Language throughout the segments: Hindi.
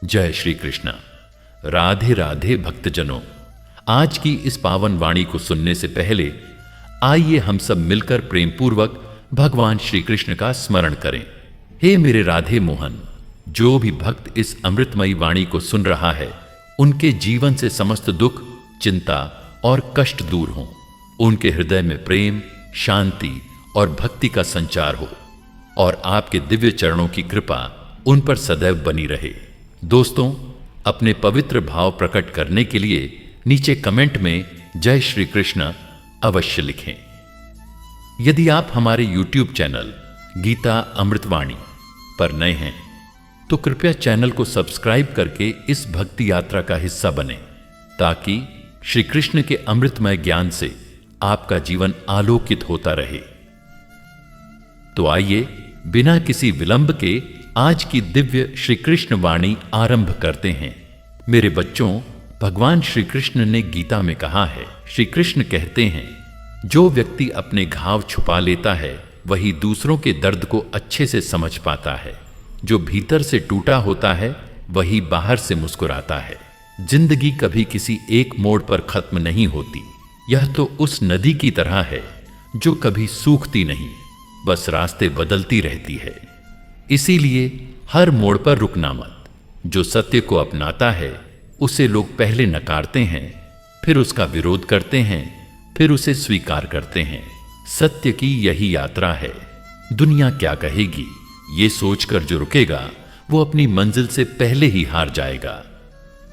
जय श्री कृष्ण। राधे राधे भक्तजनों, आज की इस पावन वाणी को सुनने से पहले आइए हम सब मिलकर प्रेम पूर्वक भगवान श्री कृष्ण का स्मरण करें। हे मेरे राधे मोहन, जो भी भक्त इस अमृतमयी वाणी को सुन रहा है, उनके जीवन से समस्त दुख, चिंता और कष्ट दूर हों। उनके हृदय में प्रेम, शांति और भक्ति का संचार हो और आपके दिव्य चरणों की कृपा उन पर सदैव बनी रहे। दोस्तों, अपने पवित्र भाव प्रकट करने के लिए नीचे कमेंट में जय श्री कृष्ण अवश्य लिखें। यदि आप हमारे YouTube चैनल गीता अमृतवाणी पर नए हैं तो कृपया चैनल को सब्सक्राइब करके इस भक्ति यात्रा का हिस्सा बने, ताकि श्री कृष्ण के अमृतमय ज्ञान से आपका जीवन आलोकित होता रहे। तो आइए बिना किसी विलंब के आज की दिव्य श्री कृष्ण वाणी आरंभ करते हैं। मेरे बच्चों, भगवान श्री कृष्ण ने गीता में कहा है, श्री कृष्ण कहते हैं, जो व्यक्ति अपने घाव छुपा लेता है वही दूसरों के दर्द को अच्छे से समझ पाता है। जो भीतर से टूटा होता है वही बाहर से मुस्कुराता है। जिंदगी कभी किसी एक मोड़ पर खत्म नहीं होती। यह तो उस नदी की तरह है जो कभी सूखती नहीं, बस रास्ते बदलती रहती है। इसीलिए हर मोड़ पर रुकना मत। जो सत्य को अपनाता है उसे लोग पहले नकारते हैं, फिर उसका विरोध करते हैं, फिर उसे स्वीकार करते हैं। सत्य की यही यात्रा है। दुनिया क्या कहेगी, ये सोचकर जो रुकेगा वो अपनी मंजिल से पहले ही हार जाएगा।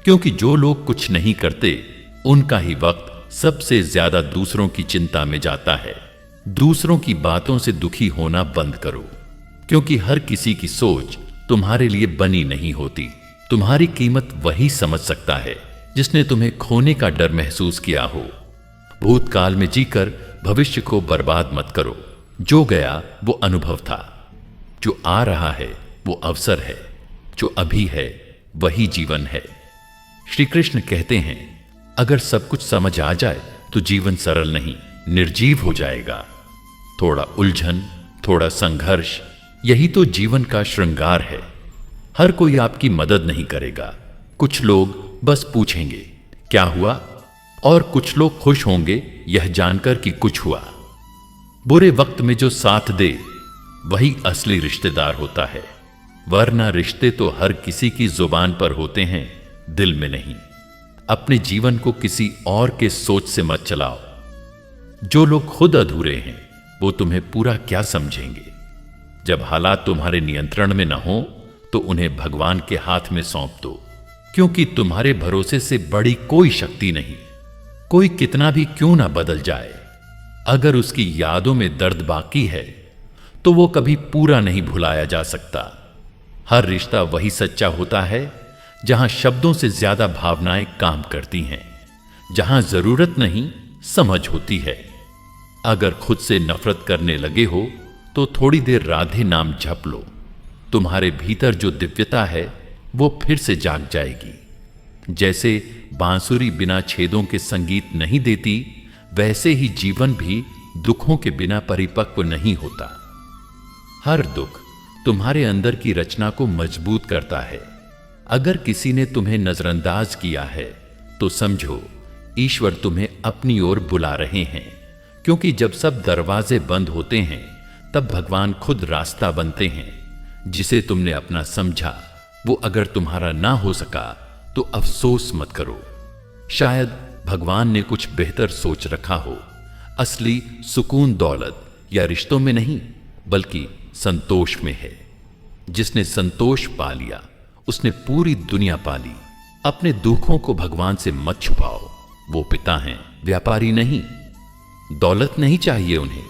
क्योंकि जो लोग कुछ नहीं करते उनका ही वक्त सबसे ज्यादा दूसरों की चिंता में जाता है। दूसरों की बातों से दुखी होना बंद करो, क्योंकि हर किसी की सोच तुम्हारे लिए बनी नहीं होती। तुम्हारी कीमत वही समझ सकता है जिसने तुम्हें खोने का डर महसूस किया हो। भूतकाल में जीकर भविष्य को बर्बाद मत करो। जो गया वो अनुभव था, जो आ रहा है वो अवसर है, जो अभी है वही जीवन है। श्री कृष्ण कहते हैं, अगर सब कुछ समझ आ जाए तो जीवन सरल नहीं, निर्जीव हो जाएगा। थोड़ा उलझन, थोड़ा संघर्ष, यही तो जीवन का श्रृंगार है। हर कोई आपकी मदद नहीं करेगा। कुछ लोग बस पूछेंगे क्या हुआ, और कुछ लोग खुश होंगे यह जानकर कि कुछ हुआ। बुरे वक्त में जो साथ दे वही असली रिश्तेदार होता है, वरना रिश्ते तो हर किसी की जुबान पर होते हैं, दिल में नहीं। अपने जीवन को किसी और के सोच से मत चलाओ। जो लोग खुद अधूरे हैं वो तुम्हें पूरा क्या समझेंगे। जब हालात तुम्हारे नियंत्रण में न हो तो उन्हें भगवान के हाथ में सौंप दो, क्योंकि तुम्हारे भरोसे से बड़ी कोई शक्ति नहीं। कोई कितना भी क्यों ना बदल जाए, अगर उसकी यादों में दर्द बाकी है तो वो कभी पूरा नहीं भुलाया जा सकता। हर रिश्ता वही सच्चा होता है जहां शब्दों से ज्यादा भावनाएं काम करती हैं, जहां जरूरत नहीं समझ होती है। अगर खुद से नफरत करने लगे हो तो थोड़ी देर राधे नाम जप लो। तुम्हारे भीतर जो दिव्यता है वो फिर से जाग जाएगी। जैसे बांसुरी बिना छेदों के संगीत नहीं देती, वैसे ही जीवन भी दुखों के बिना परिपक्व नहीं होता। हर दुख तुम्हारे अंदर की रचना को मजबूत करता है। अगर किसी ने तुम्हें नजरअंदाज किया है तो समझो ईश्वर तुम्हें अपनी ओर बुला रहे हैं, क्योंकि जब सब दरवाजे बंद होते हैं तब भगवान खुद रास्ता बनते हैं। जिसे तुमने अपना समझा वो अगर तुम्हारा ना हो सका तो अफसोस मत करो। शायद भगवान ने कुछ बेहतर सोच रखा हो। असली सुकून दौलत या रिश्तों में नहीं, बल्कि संतोष में है। जिसने संतोष पा लिया उसने पूरी दुनिया पा ली। अपने दुखों को भगवान से मत छुपाओ। वो पिता हैं, व्यापारी नहीं। दौलत नहीं चाहिए उन्हें,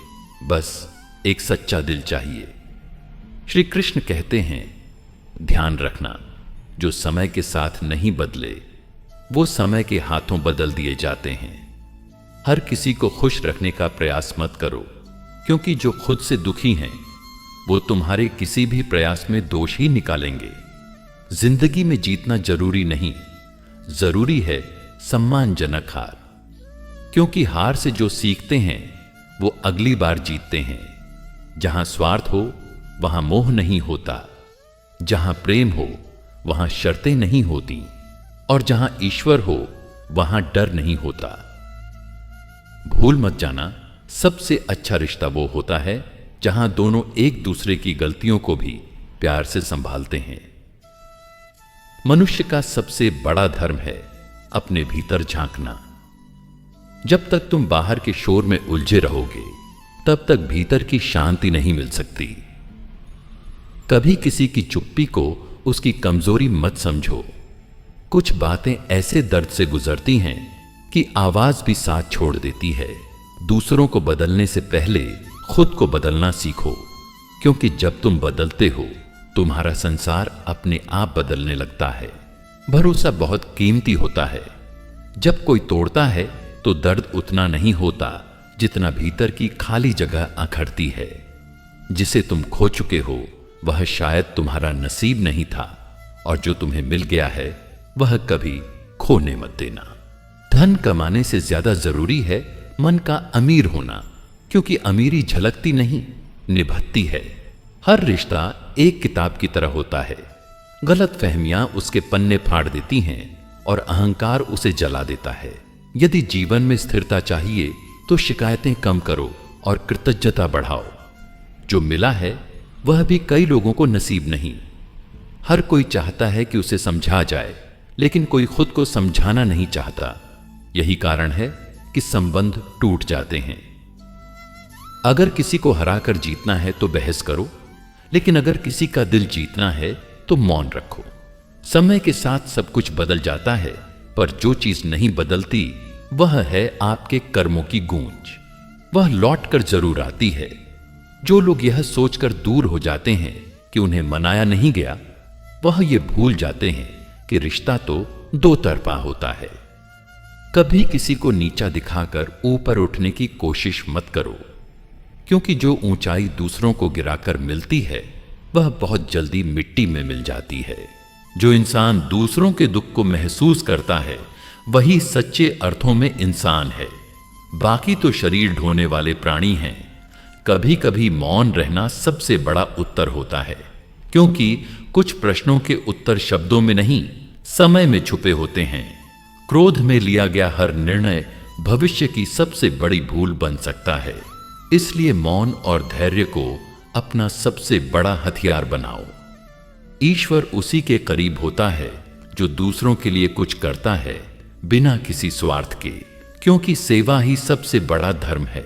बस एक सच्चा दिल चाहिए। श्री कृष्ण कहते हैं, ध्यान रखना, जो समय के साथ नहीं बदले वो समय के हाथों बदल दिए जाते हैं। हर किसी को खुश रखने का प्रयास मत करो, क्योंकि जो खुद से दुखी हैं वो तुम्हारे किसी भी प्रयास में दोष ही निकालेंगे। जिंदगी में जीतना जरूरी नहीं, जरूरी है सम्मानजनक हार। क्योंकि हार से जो सीखते हैं वो अगली बार जीतते हैं। जहां स्वार्थ हो वहां मोह नहीं होता। जहां प्रेम हो वहां शर्तें नहीं होती, और जहां ईश्वर हो वहां डर नहीं होता। भूल मत जाना, सबसे अच्छा रिश्ता वो होता है जहां दोनों एक दूसरे की गलतियों को भी प्यार से संभालते हैं। मनुष्य का सबसे बड़ा धर्म है अपने भीतर झांकना। जब तक तुम बाहर के शोर में उलझे रहोगे, तब तक भीतर की शांति नहीं मिल सकती। कभी किसी की चुप्पी को उसकी कमजोरी मत समझो। कुछ बातें ऐसे दर्द से गुजरती हैं कि आवाज भी साथ छोड़ देती है। दूसरों को बदलने से पहले खुद को बदलना सीखो, क्योंकि जब तुम बदलते हो तुम्हारा संसार अपने आप बदलने लगता है। भरोसा बहुत कीमती होता है। जब कोई तोड़ता है तो दर्द उतना नहीं होता जितना भीतर की खाली जगह अखड़ती है। जिसे तुम खो चुके हो वह शायद तुम्हारा नसीब नहीं था, और जो तुम्हें मिल गया है वह कभी खोने मत देना। धन कमाने से ज्यादा जरूरी है मन का अमीर होना, क्योंकि अमीरी झलकती नहीं, निभती है। हर रिश्ता एक किताब की तरह होता है। गलत फहमियां उसके पन्ने फाड़ देती हैं और अहंकार उसे जला देता है। यदि जीवन में स्थिरता चाहिए तो शिकायतें कम करो और कृतज्ञता बढ़ाओ। जो मिला है वह भी कई लोगों को नसीब नहीं। हर कोई चाहता है कि उसे समझा जाए, लेकिन कोई खुद को समझाना नहीं चाहता। यही कारण है कि संबंध टूट जाते हैं। अगर किसी को हराकर जीतना है तो बहस करो, लेकिन अगर किसी का दिल जीतना है तो मौन रखो। समय के साथ सब कुछ बदल जाता है, पर जो चीज नहीं बदलती वह है आपके कर्मों की गूंज। वह लौटकर जरूर आती है। जो लोग यह सोचकर दूर हो जाते हैं कि उन्हें मनाया नहीं गया, वह ये भूल जाते हैं कि रिश्ता तो दो तरफा होता है। कभी किसी को नीचा दिखाकर ऊपर उठने की कोशिश मत करो, क्योंकि जो ऊंचाई दूसरों को गिराकर मिलती है वह बहुत जल्दी मिट्टी में मिल जाती है। जो इंसान दूसरों के दुख को महसूस करता है वही सच्चे अर्थों में इंसान है। बाकी तो शरीर ढोने वाले प्राणी हैं। कभी कभी मौन रहना सबसे बड़ा उत्तर होता है, क्योंकि कुछ प्रश्नों के उत्तर शब्दों में नहीं, समय में छुपे होते हैं। क्रोध में लिया गया हर निर्णय भविष्य की सबसे बड़ी भूल बन सकता है। इसलिए मौन और धैर्य को अपना सबसे बड़ा हथियार बनाओ। ईश्वर उसी के करीब होता है जो दूसरों के लिए कुछ करता है बिना किसी स्वार्थ के, क्योंकि सेवा ही सबसे बड़ा धर्म है।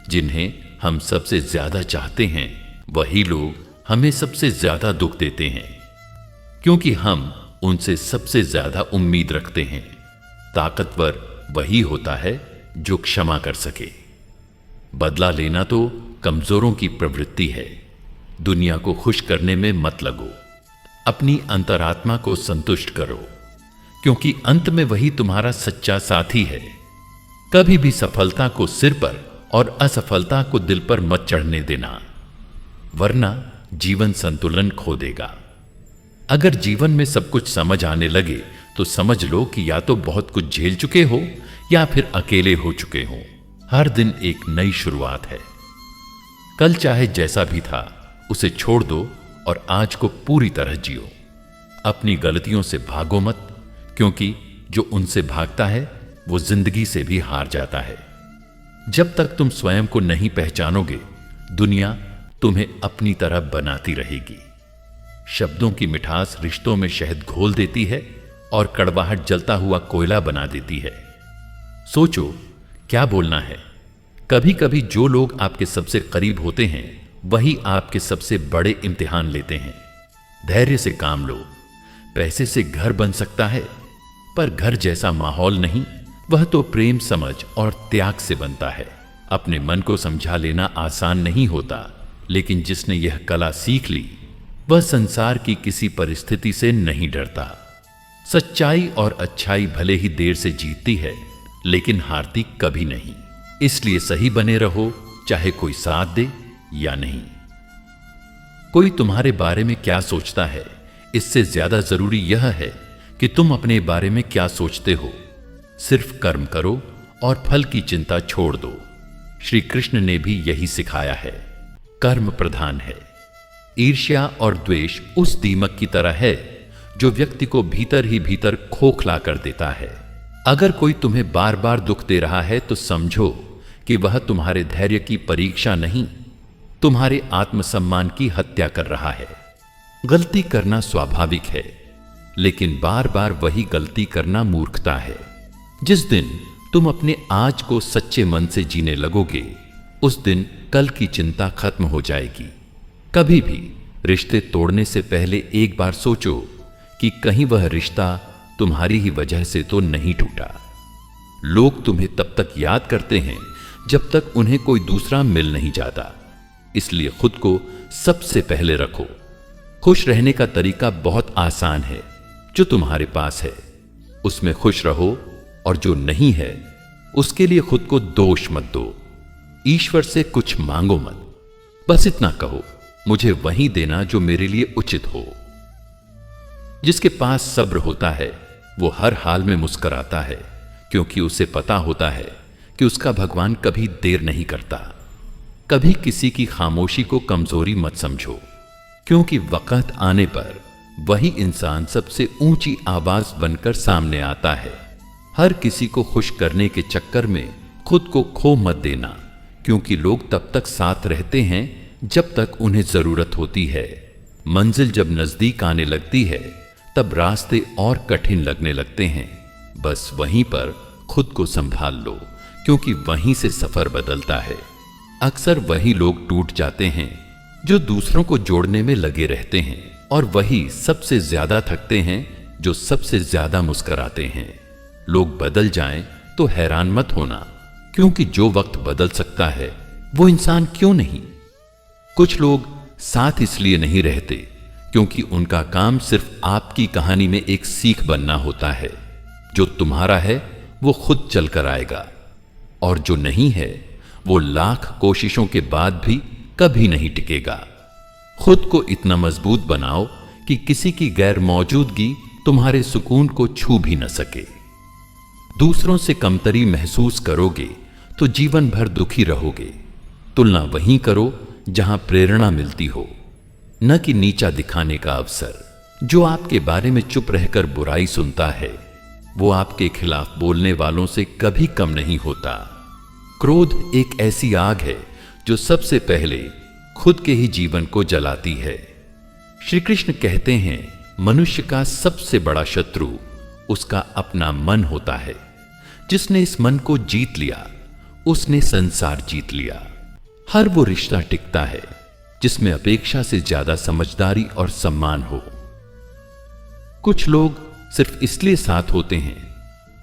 जिन्हें हम सबसे ज्यादा चाहते हैं वही लोग हमें सबसे ज्यादा दुख देते हैं, क्योंकि हम उनसे सबसे ज्यादा उम्मीद रखते हैं। ताकतवर वही होता है जो क्षमा कर सके। बदला लेना तो कमजोरों की प्रवृत्ति है। दुनिया को खुश करने में मत लगो। अपनी अंतरात्मा को संतुष्ट करो, क्योंकि अंत में वही तुम्हारा सच्चा साथी है। कभी भी सफलता को सिर पर और असफलता को दिल पर मत चढ़ने देना, वरना जीवन संतुलन खो देगा। अगर जीवन में सब कुछ समझ आने लगे तो समझ लो कि या तो बहुत कुछ झेल चुके हो या फिर अकेले हो चुके हो। हर दिन एक नई शुरुआत है। कल चाहे जैसा भी था उसे छोड़ दो और आज को पूरी तरह जियो। अपनी गलतियों से भागो मत, क्योंकि जो उनसे भागता है वो जिंदगी से भी हार जाता है। जब तक तुम स्वयं को नहीं पहचानोगे, दुनिया तुम्हें अपनी तरह बनाती रहेगी। शब्दों की मिठास रिश्तों में शहद घोल देती है और कड़वाहट जलता हुआ कोयला बना देती है। सोचो क्या बोलना है। कभी कभी जो लोग आपके सबसे करीब होते हैं वही आपके सबसे बड़े इम्तिहान लेते हैं। धैर्य से काम लो। पैसे से घर बन सकता है, पर घर जैसा माहौल नहीं। वह तो प्रेम, समझ और त्याग से बनता है। अपने मन को समझा लेना आसान नहीं होता, लेकिन जिसने यह कला सीख ली वह संसार की किसी परिस्थिति से नहीं डरता। सच्चाई और अच्छाई भले ही देर से जीतती है, लेकिन हारती कभी नहीं। इसलिए सही बने रहो, चाहे कोई साथ दे या नहीं। कोई तुम्हारे बारे में क्या सोचता है, इससे ज्यादा जरूरी यह है कि तुम अपने बारे में क्या सोचते हो। सिर्फ कर्म करो और फल की चिंता छोड़ दो। श्री कृष्ण ने भी यही सिखाया है। कर्म प्रधान है। ईर्ष्या और द्वेष उस दीमक की तरह है जो व्यक्ति को भीतर ही भीतर खोखला कर देता है। अगर कोई तुम्हें बार बार दुख दे रहा है तो समझो कि वह तुम्हारे धैर्य की परीक्षा नहीं, तुम्हारे आत्मसम्मान की हत्या कर रहा है। गलती करना स्वाभाविक है, लेकिन बार बार वही गलती करना मूर्खता है। जिस दिन तुम अपने आज को सच्चे मन से जीने लगोगे, उस दिन कल की चिंता खत्म हो जाएगी। कभी भी रिश्ते तोड़ने से पहले एक बार सोचो कि कहीं वह रिश्ता तुम्हारी ही वजह से तो नहीं टूटा। लोग तुम्हें तब तक याद करते हैं जब तक उन्हें कोई दूसरा मिल नहीं जाता। इसलिए खुद को सबसे पहले रखो। खुश रहने का तरीका बहुत आसान है। जो तुम्हारे पास है उसमें खुश रहो, और जो नहीं है उसके लिए खुद को दोष मत दो। ईश्वर से कुछ मांगो मत, बस इतना कहो, मुझे वही देना जो मेरे लिए उचित हो। जिसके पास सब्र होता है वो हर हाल में मुस्कुराता है, क्योंकि उसे पता होता है कि उसका भगवान कभी देर नहीं करता। कभी किसी की खामोशी को कमजोरी मत समझो, क्योंकि वक्त आने पर वही इंसान सबसे ऊंची आवाज बनकर सामने आता है। हर किसी को खुश करने के चक्कर में खुद को खो मत देना, क्योंकि लोग तब तक साथ रहते हैं जब तक उन्हें जरूरत होती है। मंजिल जब नजदीक आने लगती है तब रास्ते और कठिन लगने लगते हैं। बस वहीं पर खुद को संभाल लो, क्योंकि वहीं से सफर बदलता है। अक्सर वही लोग टूट जाते हैं जो दूसरों को जोड़ने में लगे रहते हैं, और वही सबसे ज्यादा थकते हैं जो सबसे ज्यादा मुस्कुराते हैं। लोग बदल जाएं तो हैरान मत होना, क्योंकि जो वक्त बदल सकता है वो इंसान क्यों नहीं। कुछ लोग साथ इसलिए नहीं रहते क्योंकि उनका काम सिर्फ आपकी कहानी में एक सीख बनना होता है। जो तुम्हारा है वो खुद चलकर आएगा, और जो नहीं है वो लाख कोशिशों के बाद भी कभी नहीं टिकेगा। खुद को इतना मजबूत बनाओ कि किसी की गैर मौजूदगी तुम्हारे सुकून को छू भी न सके। दूसरों से कमतरी महसूस करोगे तो जीवन भर दुखी रहोगे। तुलना वहीं करो जहां प्रेरणा मिलती हो, न कि नीचा दिखाने का अवसर। जो आपके बारे में चुप रहकर बुराई सुनता है वो आपके खिलाफ बोलने वालों से कभी कम नहीं होता। क्रोध एक ऐसी आग है जो सबसे पहले खुद के ही जीवन को जलाती है। श्री कृष्ण कहते हैं, मनुष्य का सबसे बड़ा शत्रु उसका अपना मन होता है। जिसने इस मन को जीत लिया उसने संसार जीत लिया। हर वो रिश्ता टिकता है जिसमें अपेक्षा से ज्यादा समझदारी और सम्मान हो। कुछ लोग सिर्फ इसलिए साथ होते हैं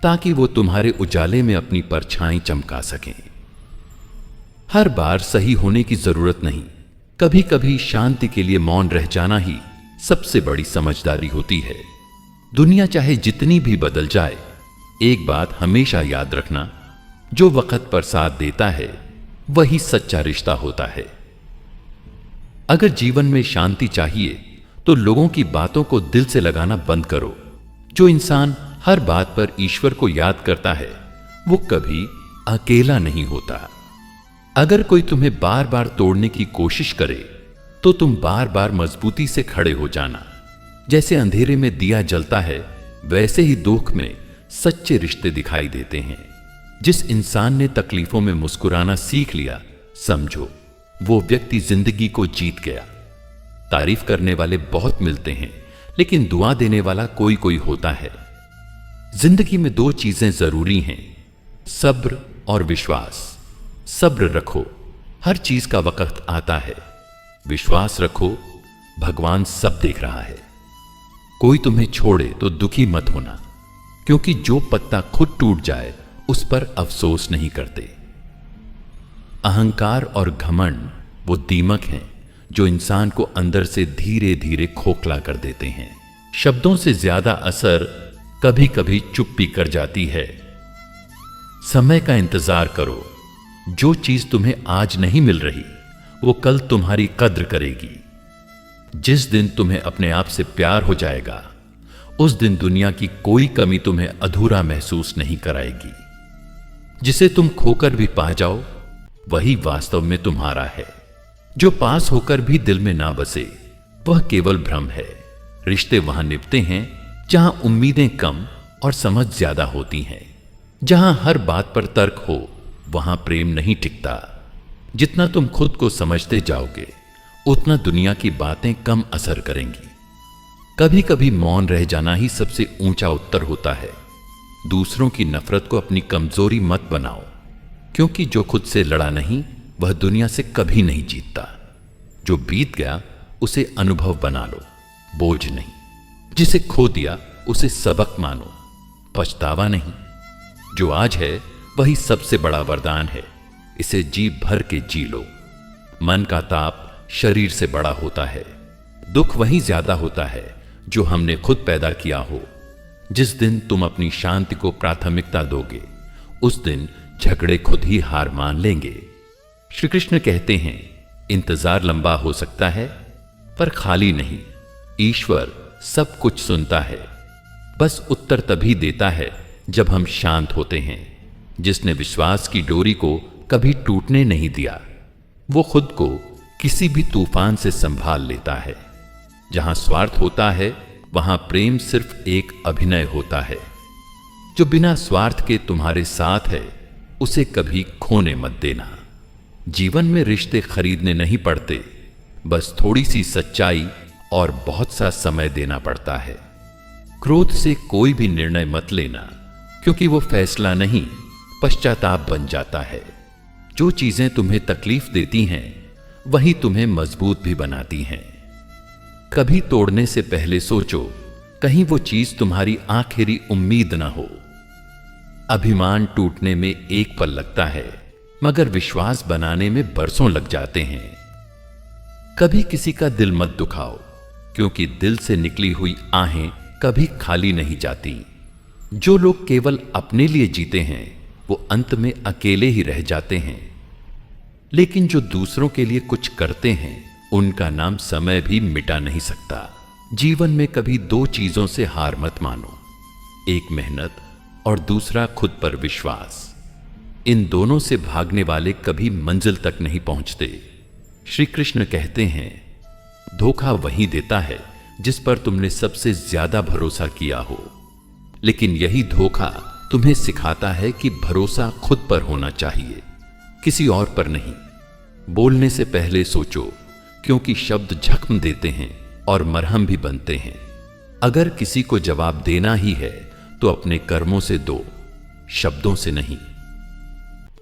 ताकि वो तुम्हारे उजाले में अपनी परछाई चमका सकें। हर बार सही होने की जरूरत नहीं, कभी कभी शांति के लिए मौन रह जाना ही सबसे बड़ी समझदारी होती है। दुनिया चाहे जितनी भी बदल जाए, एक बात हमेशा याद रखना, जो वक्त पर साथ देता है वही सच्चा रिश्ता होता है। अगर जीवन में शांति चाहिए तो लोगों की बातों को दिल से लगाना बंद करो। जो इंसान हर बात पर ईश्वर को याद करता है वो कभी अकेला नहीं होता। अगर कोई तुम्हें बार बार तोड़ने की कोशिश करे तो तुम बार बार मजबूती से खड़े हो जाना। जैसे अंधेरे में दिया जलता है वैसे ही दुख में सच्चे रिश्ते दिखाई देते हैं। जिस इंसान ने तकलीफों में मुस्कुराना सीख लिया, समझो वो व्यक्ति जिंदगी को जीत गया। तारीफ करने वाले बहुत मिलते हैं, लेकिन दुआ देने वाला कोई कोई होता है। जिंदगी में दो चीजें जरूरी हैं, सब्र और विश्वास। सब्र रखो, हर चीज का वक्त आता है। विश्वास रखो, भगवान सब देख रहा है। कोई तुम्हें छोड़े तो दुखी मत होना, क्योंकि जो पत्ता खुद टूट जाए उस पर अफसोस नहीं करते। अहंकार और घमंड वो दीमक हैं जो इंसान को अंदर से धीरे धीरे खोखला कर देते हैं। शब्दों से ज्यादा असर कभी कभी चुप्पी कर जाती है। समय का इंतजार करो। जो चीज तुम्हें आज नहीं मिल रही वो कल तुम्हारी कद्र करेगी। जिस दिन तुम्हें अपने आप से प्यार हो जाएगा उस दिन दुनिया की कोई कमी तुम्हें अधूरा महसूस नहीं कराएगी। जिसे तुम खोकर भी पा जाओ वही वास्तव में तुम्हारा है। जो पास होकर भी दिल में ना बसे वह केवल भ्रम है। रिश्ते वहां निभते हैं जहां उम्मीदें कम और समझ ज्यादा होती हैं। जहां हर बात पर तर्क हो, वहां प्रेम नहीं टिकता। जितना तुम खुद को समझते जाओगे, उतना दुनिया की बातें कम असर करेंगी। कभी कभी मौन रह जाना ही सबसे ऊंचा उत्तर होता है। दूसरों की नफरत को अपनी कमजोरी मत बनाओ, क्योंकि जो खुद से लड़ा नहीं, वह दुनिया से कभी नहीं जीतता। जो बीत गया उसे अनुभव बना लो, बोझ नहीं। जिसे खो दिया उसे सबक मानो, पछतावा नहीं। जो आज है वही सबसे बड़ा वरदान है, इसे जी भर के जी लो। मन का ताप शरीर से बड़ा होता है। दुख वही ज्यादा होता है जो हमने खुद पैदा किया हो। जिस दिन तुम अपनी शांति को प्राथमिकता दोगे, उस दिन झगड़े खुद ही हार मान लेंगे। श्री कृष्ण कहते हैं, इंतजार लंबा हो सकता है पर खाली नहीं। ईश्वर सब कुछ सुनता है, बस उत्तर तभी देता है जब हम शांत होते हैं। जिसने विश्वास की डोरी को कभी टूटने नहीं दिया, वो खुद को किसी भी तूफान से संभाल लेता है। जहां स्वार्थ होता है, वहां प्रेम सिर्फ एक अभिनय होता है। जो बिना स्वार्थ के तुम्हारे साथ है, उसे कभी खोने मत देना। जीवन में रिश्ते खरीदने नहीं पड़ते, बस थोड़ी सी सच्चाई और बहुत सा समय देना पड़ता है। क्रोध से कोई भी निर्णय मत लेना, क्योंकि वो फैसला नहीं, पश्चाताप बन जाता है। जो चीजें तुम्हें तकलीफ देती हैं, वही तुम्हें मजबूत भी बनाती हैं। कभी तोड़ने से पहले सोचो, कहीं वो चीज तुम्हारी आखिरी उम्मीद ना हो। अभिमान टूटने में एक पल लगता है, मगर विश्वास बनाने में बरसों लग जाते हैं। कभी किसी का दिल मत दुखाओ, क्योंकि दिल से निकली हुई आहें कभी खाली नहीं जाती। जो लोग केवल अपने लिए जीते हैं, वो अंत में अकेले ही रह जाते हैं। लेकिन जो दूसरों के लिए कुछ करते हैं, उनका नाम समय भी मिटा नहीं सकता। जीवन में कभी दो चीजों से हार मत मानो, एक मेहनत और दूसरा खुद पर विश्वास। इन दोनों से भागने वाले कभी मंजिल तक नहीं पहुंचते। श्री कृष्ण कहते हैं, धोखा वही देता है जिस पर तुमने सबसे ज्यादा भरोसा किया हो। लेकिन यही धोखा तुम्हें सिखाता है कि भरोसा खुद पर होना चाहिए, किसी और पर नहीं। बोलने से पहले सोचो, क्योंकि शब्द जख्म देते हैं और मरहम भी बनते हैं। अगर किसी को जवाब देना ही है, तो अपने कर्मों से दो, शब्दों से नहीं।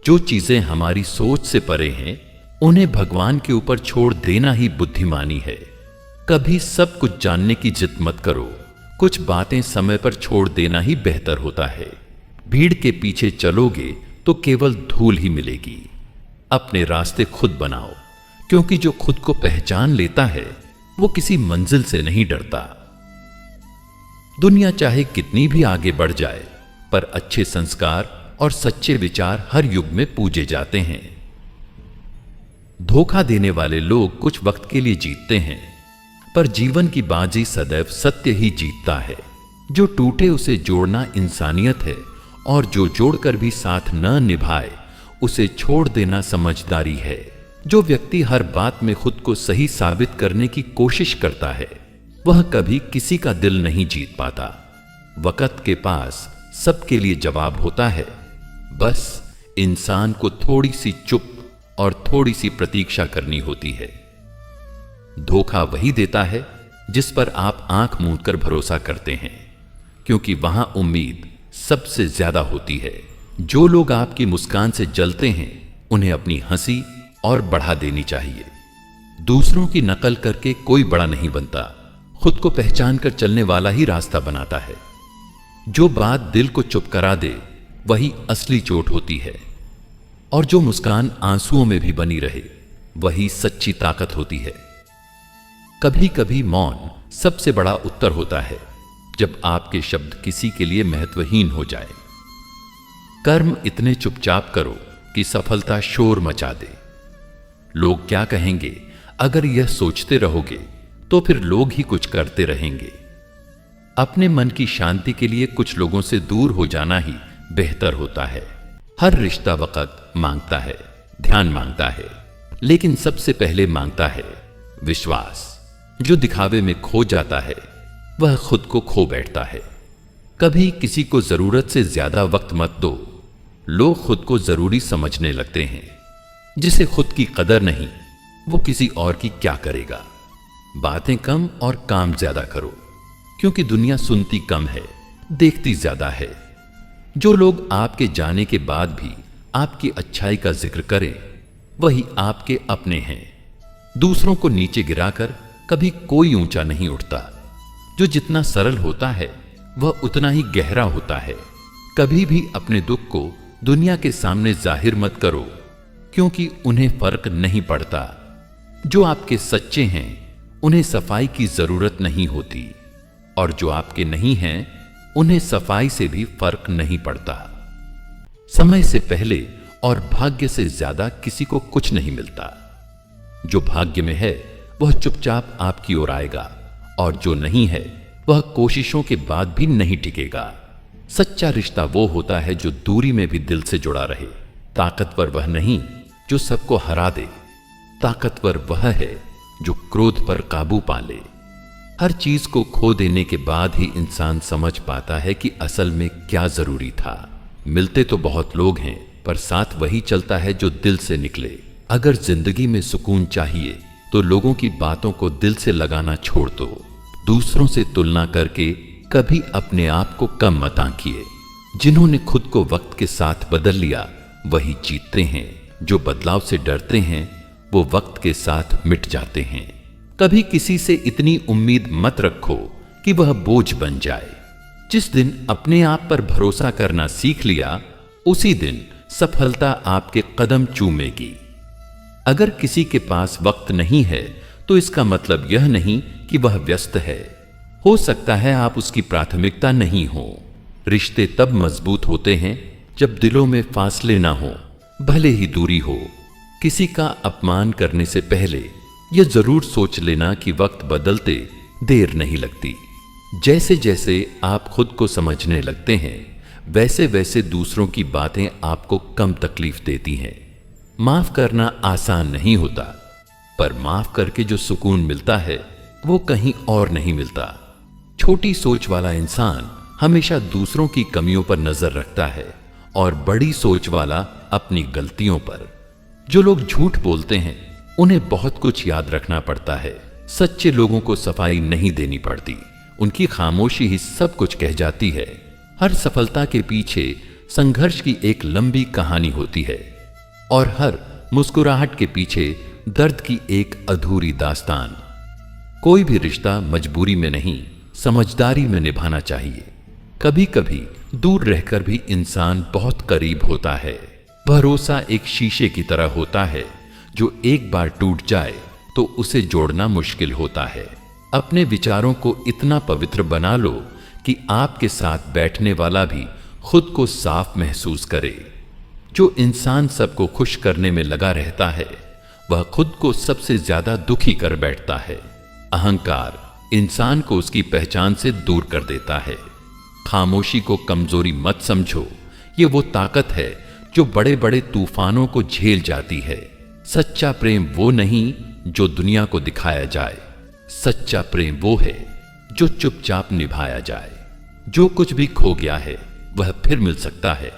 जो चीजें हमारी सोच से परे हैं, उन्हें भगवान के ऊपर छोड़ देना ही बुद्धिमानी है। कभी सब कुछ जानने की जिद मत करो, कुछ बातें समय पर छोड़ देना ही बेहतर होता है। भीड़ के पीछे चलोगे तो केवल धूल ही मिलेगी। अपने रास्ते खुद बनाओ, क्योंकि जो खुद को पहचान लेता है, वो किसी मंजिल से नहीं डरता। दुनिया चाहे कितनी भी आगे बढ़ जाए, पर अच्छे संस्कार और सच्चे विचार हर युग में पूजे जाते हैं। धोखा देने वाले लोग कुछ वक्त के लिए जीतते हैं, पर जीवन की बाजी सदैव सत्य ही जीतता है। जो टूटे उसे जोड़ना इंसानियत है, और जो जोड़कर भी साथ न निभाए, उसे छोड़ देना समझदारी है। जो व्यक्ति हर बात में खुद को सही साबित करने की कोशिश करता है, वह कभी किसी का दिल नहीं जीत पाता। वक्त के पास सबके लिए जवाब होता है, बस इंसान को थोड़ी सी चुप और थोड़ी सी प्रतीक्षा करनी होती है। धोखा वही देता है जिस पर आप आंख मूंदकर भरोसा करते हैं, क्योंकि वहां उम्मीद सबसे ज्यादा होती है। जो लोग आपकी मुस्कान से जलते हैं, उन्हें अपनी हंसी और बढ़ा देनी चाहिए। दूसरों की नकल करके कोई बड़ा नहीं बनता, खुद को पहचान कर चलने वाला ही रास्ता बनाता है। जो बात दिल को चुप करा दे, वही असली चोट होती है, और जो मुस्कान आंसुओं में भी बनी रहे, वही सच्ची ताकत होती है। कभी कभी मौन सबसे बड़ा उत्तर होता है, जब आपके शब्द किसी के लिए महत्वहीन हो जाए। कर्म इतने चुपचाप करो कि सफलता शोर मचा दे। लोग क्या कहेंगे, अगर यह सोचते रहोगे तो फिर लोग ही कुछ करते रहेंगे। अपने मन की शांति के लिए कुछ लोगों से दूर हो जाना ही बेहतर होता है। हर रिश्ता वक्त मांगता है, ध्यान मांगता है, लेकिन सबसे पहले मांगता है विश्वास। जो दिखावे में खो जाता है, वह खुद को खो बैठता है। कभी किसी को जरूरत से ज्यादा वक्त मत दो। लोग खुद को जरूरी समझने लगते हैं। जिसे खुद की कदर नहीं, वो किसी और की क्या करेगा। बातें कम और काम ज्यादा करो, क्योंकि दुनिया सुनती कम है, देखती ज्यादा है। जो लोग आपके जाने के बाद भी आपकी अच्छाई का जिक्र करें, वही आपके अपने हैं। दूसरों को नीचे गिराकर कभी कोई ऊंचा नहीं उठता। जो जितना सरल होता है वह उतना ही गहरा होता है। कभी भी अपने दुख को दुनिया के सामने जाहिर मत करो, क्योंकि उन्हें फर्क नहीं पड़ता। जो आपके सच्चे हैं उन्हें सफाई की जरूरत नहीं होती, और जो आपके नहीं हैं उन्हें सफाई से भी फर्क नहीं पड़ता। समय से पहले और भाग्य से ज्यादा किसी को कुछ नहीं मिलता। जो भाग्य में है वह चुपचाप आपकी ओर आएगा, और जो नहीं है वह कोशिशों के बाद भी नहीं टिकेगा। सच्चा रिश्ता वो होता है जो दूरी में भी दिल से जुड़ा रहे। ताकतवर वह नहीं जो सबको हरा दे, ताकतवर वह है जो क्रोध पर काबू पा ले। हर चीज को खो देने के बाद ही इंसान समझ पाता है कि असल में क्या जरूरी था। मिलते तो बहुत लोग हैं, पर साथ वही चलता है जो दिल से निकले। अगर जिंदगी में सुकून चाहिए तो लोगों की बातों को दिल से लगाना छोड़ दो। दूसरों से तुलना करके कभी अपने आप को कम मत आंकिए। जिन्होंने खुद को वक्त के साथ बदल लिया वही जीतते हैं। जो बदलाव से डरते हैं वो वक्त के साथ मिट जाते हैं। कभी किसी से इतनी उम्मीद मत रखो कि वह बोझ बन जाए। जिस दिन अपने आप पर भरोसा करना सीख लिया, उसी दिन सफलता आपके कदम चूमेगी। अगर किसी के पास वक्त नहीं है तो इसका मतलब यह नहीं कि वह व्यस्त है। हो सकता है आप उसकी प्राथमिकता नहीं हो। रिश्ते तब मजबूत होते हैं जब दिलों में फासले ना हो, भले ही दूरी हो। किसी का अपमान करने से पहले यह जरूर सोच लेना कि वक्त बदलते देर नहीं लगती। जैसे जैसे आप खुद को समझने लगते हैं, वैसे वैसे दूसरों की बातें आपको कम तकलीफ देती हैं। माफ करना आसान नहीं होता, पर माफ करके जो सुकून मिलता है वो कहीं और नहीं मिलता। छोटी सोच वाला इंसान हमेशा दूसरों की कमियों पर नजर रखता है, और बड़ी सोच वाला अपनी गलतियों पर। जो लोग झूठ बोलते हैं उन्हें बहुत कुछ याद रखना पड़ता है। सच्चे लोगों को सफाई नहीं देनी पड़ती, उनकी खामोशी ही सब कुछ कह जाती है। हर सफलता के पीछे संघर्ष की एक लंबी कहानी होती है, और हर मुस्कुराहट के पीछे दर्द की एक अधूरी दास्तान। कोई भी रिश्ता मजबूरी में नहीं, समझदारी में निभाना चाहिए। कभी कभी दूर रहकर भी इंसान बहुत करीब होता है। भरोसा एक शीशे की तरह होता है, जो एक बार टूट जाए तो उसे जोड़ना मुश्किल होता है। अपने विचारों को इतना पवित्र बना लो कि आपके साथ बैठने वाला भी खुद को साफ महसूस करे। जो इंसान सबको खुश करने में लगा रहता है, वह खुद को सबसे ज्यादा दुखी कर बैठता है। अहंकार इंसान को उसकी पहचान से दूर कर देता है। खामोशी को कमजोरी मत समझो, ये वो ताकत है जो बड़े बड़े तूफानों को झेल जाती है। सच्चा प्रेम वो नहीं जो दुनिया को दिखाया जाए, सच्चा प्रेम वो है जो चुपचाप निभाया जाए। जो कुछ भी खो गया है वह फिर मिल सकता है,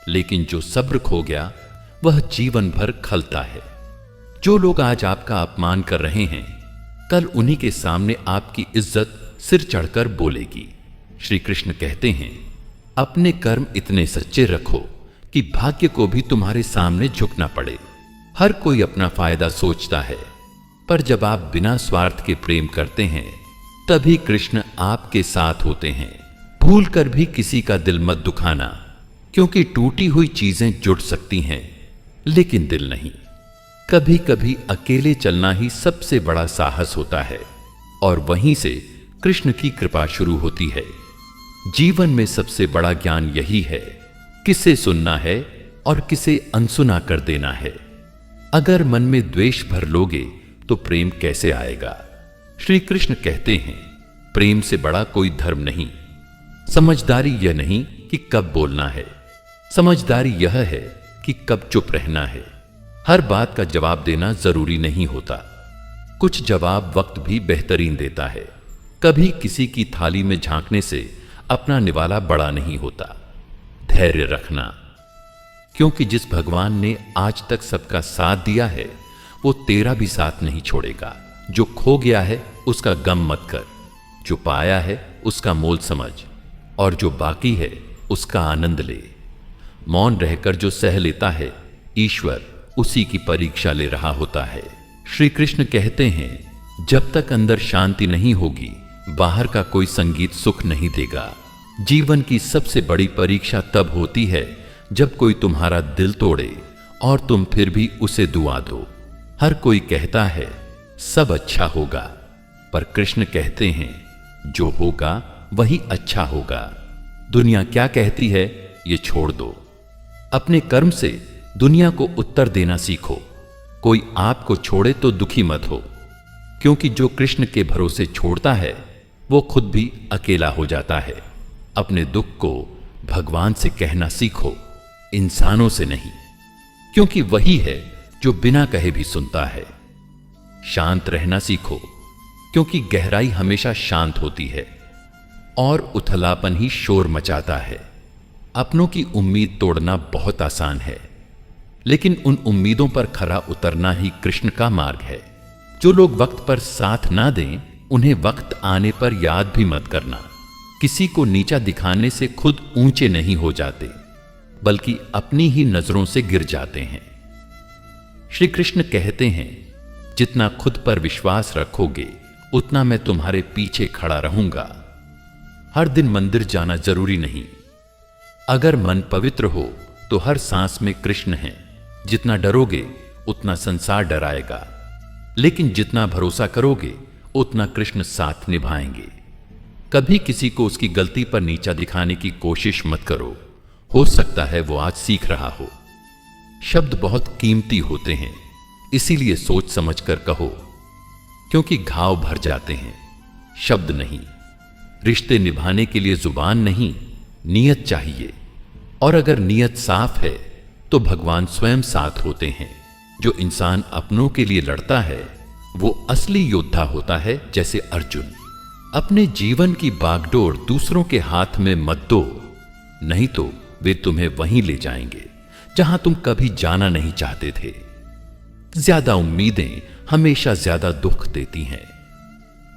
लेकिन जो सब्र खो गया वह जीवन भर खलता है। जो लोग आज आपका अपमान कर रहे हैं, कल उन्हीं के सामने आपकी इज्जत सिर चढ़कर बोलेगी। श्री कृष्ण कहते हैं, अपने कर्म इतने सच्चे रखो कि भाग्य को भी तुम्हारे सामने झुकना पड़े। हर कोई अपना फायदा सोचता है, पर जब आप बिना स्वार्थ के प्रेम करते हैं, तभी कृष्ण आपके साथ होते हैं। भूल कर भी किसी का दिल मत दुखाना, क्योंकि टूटी हुई चीजें जुड़ सकती हैं, लेकिन दिल नहीं। कभी कभी अकेले चलना ही सबसे बड़ा साहस होता है, और वहीं से कृष्ण की कृपा शुरू होती है। जीवन में सबसे बड़ा ज्ञान यही है, किसे सुनना है और किसे अनसुना कर देना है। अगर मन में द्वेष भर लोगे तो प्रेम कैसे आएगा। श्री कृष्ण कहते हैं, प्रेम से बड़ा कोई धर्म नहीं। समझदारी यह नहीं कि कब बोलना है, समझदारी यह है कि कब चुप रहना है। हर बात का जवाब देना जरूरी नहीं होता, कुछ जवाब वक्त भी बेहतरीन देता है। कभी किसी की थाली में झांकने से अपना निवाला बड़ा नहीं होता। धैर्य रखना, क्योंकि जिस भगवान ने आज तक सबका साथ दिया है वो तेरा भी साथ नहीं छोड़ेगा। जो खो गया है उसका गम मत कर, जो पाया है उसका मोल समझ, और जो बाकी है उसका आनंद ले। मौन रहकर जो सह लेता है, ईश्वर उसी की परीक्षा ले रहा होता है। श्री कृष्ण कहते हैं, जब तक अंदर शांति नहीं होगी बाहर का कोई संगीत सुख नहीं देगा। जीवन की सबसे बड़ी परीक्षा तब होती है जब कोई तुम्हारा दिल तोड़े और तुम फिर भी उसे दुआ दो। हर कोई कहता है सब अच्छा होगा, पर कृष्ण कहते हैं जो होगा वही अच्छा होगा। दुनिया क्या कहती है ये छोड़ दो। अपने कर्म से दुनिया को उत्तर देना सीखो। कोई आपको छोड़े तो दुखी मत हो, क्योंकि जो कृष्ण के भरोसे छोड़ता है वो खुद भी अकेला हो जाता है। अपने दुख को भगवान से कहना सीखो, इंसानों से नहीं, क्योंकि वही है जो बिना कहे भी सुनता है। शांत रहना सीखो, क्योंकि गहराई हमेशा शांत होती है और उथलापन ही शोर मचाता है। अपनों की उम्मीद तोड़ना बहुत आसान है, लेकिन उन उम्मीदों पर खरा उतरना ही कृष्ण का मार्ग है। जो लोग वक्त पर साथ ना दें उन्हें वक्त आने पर याद भी मत करना। किसी को नीचा दिखाने से खुद ऊंचे नहीं हो जाते, बल्कि अपनी ही नजरों से गिर जाते हैं। श्री कृष्ण कहते हैं, जितना खुद पर विश्वास रखोगे उतना मैं तुम्हारे पीछे खड़ा रहूंगा। हर दिन मंदिर जाना जरूरी नहीं। अगर मन पवित्र हो तो हर सांस में कृष्ण है। जितना डरोगे उतना संसार डराएगा, लेकिन जितना भरोसा करोगे उतना कृष्ण साथ निभाएंगे। कभी किसी को उसकी गलती पर नीचा दिखाने की कोशिश मत करो। हो सकता है वो आज सीख रहा हो। शब्द बहुत कीमती होते हैं, इसीलिए सोच समझकर कहो, क्योंकि घाव भर जाते हैं, शब्द नहीं। रिश्ते निभाने के लिए जुबान नहीं, नियत चाहिए। और अगर नियत साफ है तो भगवान स्वयं साथ होते हैं। जो इंसान अपनों के लिए लड़ता है वो असली योद्धा होता है, जैसे अर्जुन। अपने जीवन की बागडोर दूसरों के हाथ में मत दो, नहीं तो वे तुम्हें वहीं ले जाएंगे जहां तुम कभी जाना नहीं चाहते थे। ज्यादा उम्मीदें हमेशा ज्यादा दुख देती हैं।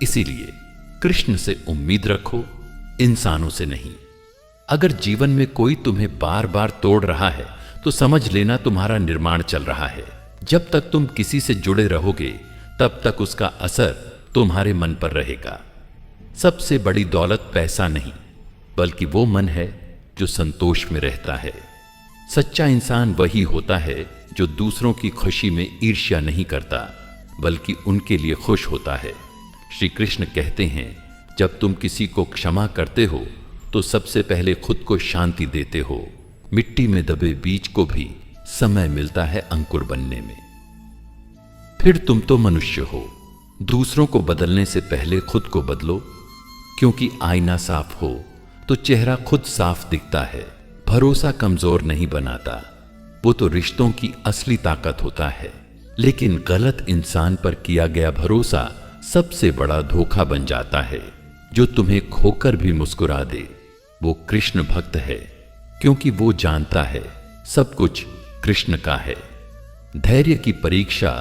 इसीलिए कृष्ण से उम्मीद रखो, इंसानों से नहीं। अगर जीवन में कोई तुम्हें बार बार तोड़ रहा है तो समझ लेना तुम्हारा निर्माण चल रहा है। जब तक तुम किसी से जुड़े रहोगे तब तक उसका असर तुम्हारे मन पर रहेगा। सबसे बड़ी दौलत पैसा नहीं, बल्कि वो मन है जो संतोष में रहता है। सच्चा इंसान वही होता है जो दूसरों की खुशी में ईर्ष्या नहीं करता, बल्कि उनके लिए खुश होता है। श्री कृष्ण कहते हैं, जब तुम किसी को क्षमा करते हो तो सबसे पहले खुद को शांति देते हो। मिट्टी में दबे बीज को भी समय मिलता है अंकुर बनने में। फिर तुम तो मनुष्य हो, दूसरों को बदलने से पहले खुद को बदलो, क्योंकि आईना साफ हो तो चेहरा खुद साफ दिखता है। भरोसा कमजोर नहीं बनाता, वो तो रिश्तों की असली ताकत होता है। लेकिन गलत इंसान पर किया गया भरोसा सबसे बड़ा धोखा बन जाता है। जो तुम्हें खोकर भी मुस्कुरा दे वो कृष्ण भक्त है, क्योंकि वो जानता है सब कुछ कृष्ण का है। धैर्य की परीक्षा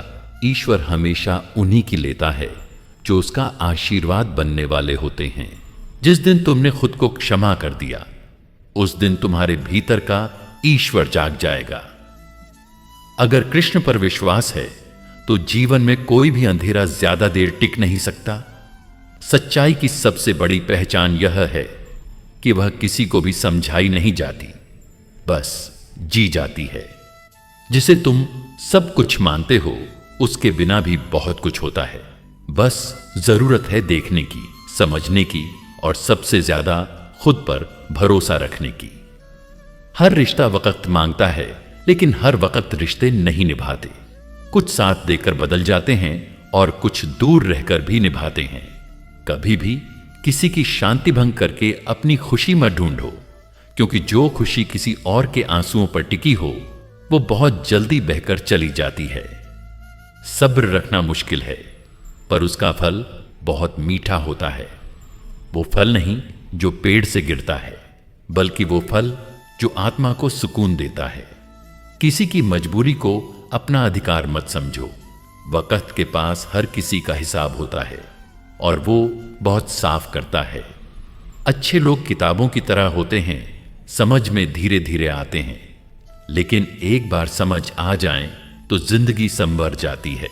ईश्वर हमेशा उन्हीं की लेता है जो उसका आशीर्वाद बनने वाले होते हैं। जिस दिन तुमने खुद को क्षमा कर दिया उस दिन तुम्हारे भीतर का ईश्वर जाग जाएगा। अगर कृष्ण पर विश्वास है तो जीवन में कोई भी अंधेरा ज्यादा देर टिक नहीं सकता। सच्चाई की सबसे बड़ी पहचान यह है कि वह किसी को भी समझाई नहीं जाती, बस जी जाती है। जिसे तुम सब कुछ मानते हो उसके बिना भी बहुत कुछ होता है। बस जरूरत है देखने की, समझने की और सबसे ज्यादा खुद पर भरोसा रखने की। हर रिश्ता वक्त मांगता है, लेकिन हर वक्त रिश्ते नहीं निभाते। कुछ साथ देकर बदल जाते हैं और कुछ दूर रहकर भी निभाते हैं। कभी भी किसी की शांति भंग करके अपनी खुशी मत ढूंढो, क्योंकि जो खुशी किसी और के आंसुओं पर टिकी हो वो बहुत जल्दी बहकर चली जाती है। सब्र रखना मुश्किल है, पर उसका फल बहुत मीठा होता है। वो फल नहीं जो पेड़ से गिरता है, बल्कि वो फल जो आत्मा को सुकून देता है। किसी की मजबूरी को अपना अधिकार मत समझो। वक्त के पास हर किसी का हिसाब होता है और वो बहुत साफ करता है। अच्छे लोग किताबों की तरह होते हैं, समझ में धीरे धीरे आते हैं, लेकिन एक बार समझ आ जाए तो जिंदगी संवर जाती है।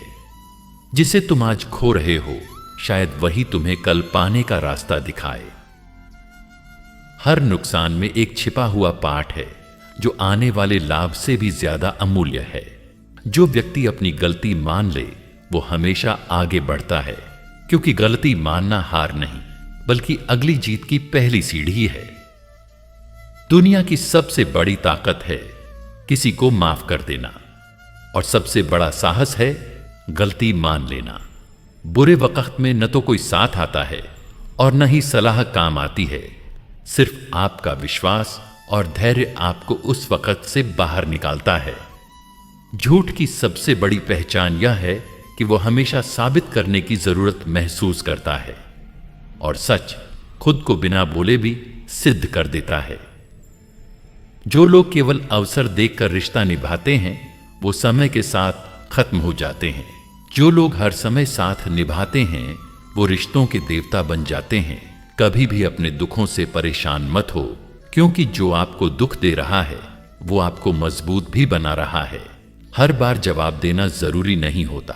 जिसे तुम आज खो रहे हो, शायद वही तुम्हें कल पाने का रास्ता दिखाए। हर नुकसान में एक छिपा हुआ पाठ है जो आने वाले लाभ से भी ज्यादा अमूल्य है। जो व्यक्ति अपनी गलती मान ले वो हमेशा आगे बढ़ता है, क्योंकि गलती मानना हार नहीं बल्कि अगली जीत की पहली सीढ़ी है। दुनिया की सबसे बड़ी ताकत है किसी को माफ कर देना, और सबसे बड़ा साहस है गलती मान लेना। बुरे वक्त में न तो कोई साथ आता है और न ही सलाह काम आती है। सिर्फ आपका विश्वास और धैर्य आपको उस वक्त से बाहर निकालता है। झूठ की सबसे बड़ी पहचान यह है कि वो हमेशा साबित करने की जरूरत महसूस करता है, और सच खुद को बिना बोले भी सिद्ध कर देता है। जो लोग केवल अवसर देखकर रिश्ता निभाते हैं वो समय के साथ खत्म हो जाते हैं। जो लोग हर समय साथ निभाते हैं वो रिश्तों के देवता बन जाते हैं। कभी भी अपने दुखों से परेशान मत हो, क्योंकि जो आपको दुख दे रहा है वो आपको मजबूत भी बना रहा है। हर बार जवाब देना जरूरी नहीं होता,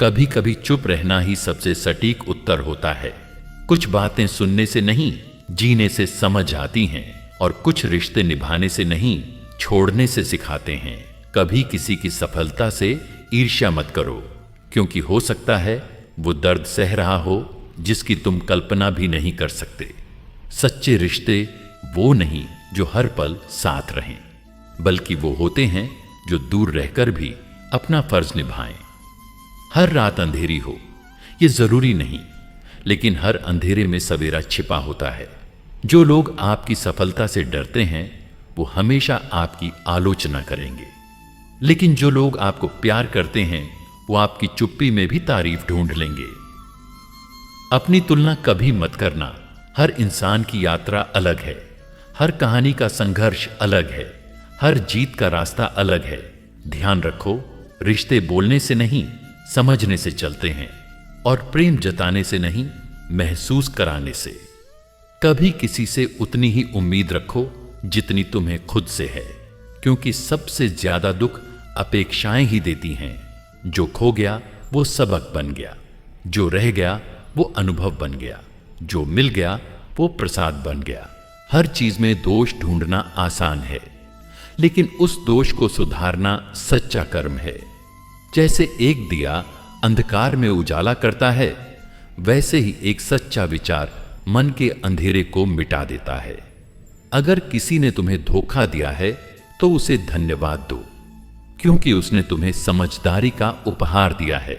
कभी कभी चुप रहना ही सबसे सटीक उत्तर होता है। कुछ बातें सुनने से नहीं, जीने से समझ आती हैं, और कुछ रिश्ते निभाने से नहीं, छोड़ने से सिखाते हैं। कभी किसी की सफलता से ईर्ष्या मत करो, क्योंकि हो सकता है वो दर्द सह रहा हो जिसकी तुम कल्पना भी नहीं कर सकते। सच्चे रिश्ते वो नहीं जो हर पल साथ रहें, बल्कि वो होते हैं जो दूर रहकर भी अपना फर्ज निभाएं। हर रात अंधेरी हो ये जरूरी नहीं, लेकिन हर अंधेरे में सवेरा छिपा होता है। जो लोग आपकी सफलता से डरते हैं वो हमेशा आपकी आलोचना करेंगे, लेकिन जो लोग आपको प्यार करते हैं वो आपकी चुप्पी में भी तारीफ ढूंढ लेंगे। अपनी तुलना कभी मत करना। हर इंसान की यात्रा अलग है, हर कहानी का संघर्ष अलग है, हर जीत का रास्ता अलग है। ध्यान रखो, रिश्ते बोलने से नहीं समझने से चलते हैं, और प्रेम जताने से नहीं महसूस कराने से। कभी किसी से उतनी ही उम्मीद रखो जितनी तुम्हें खुद से है, क्योंकि सबसे ज्यादा दुख अपेक्षाएं ही देती हैं। जो खो गया वो सबक बन गया, जो रह गया वो अनुभव बन गया, जो मिल गया वो प्रसाद बन गया। हर चीज में दोष ढूंढना आसान है, लेकिन उस दोष को सुधारना सच्चा कर्म है। जैसे एक दिया अंधकार में उजाला करता है, वैसे ही एक सच्चा विचार मन के अंधेरे को मिटा देता है। अगर किसी ने तुम्हें धोखा दिया है तो उसे धन्यवाद दो, क्योंकि उसने तुम्हें समझदारी का उपहार दिया है।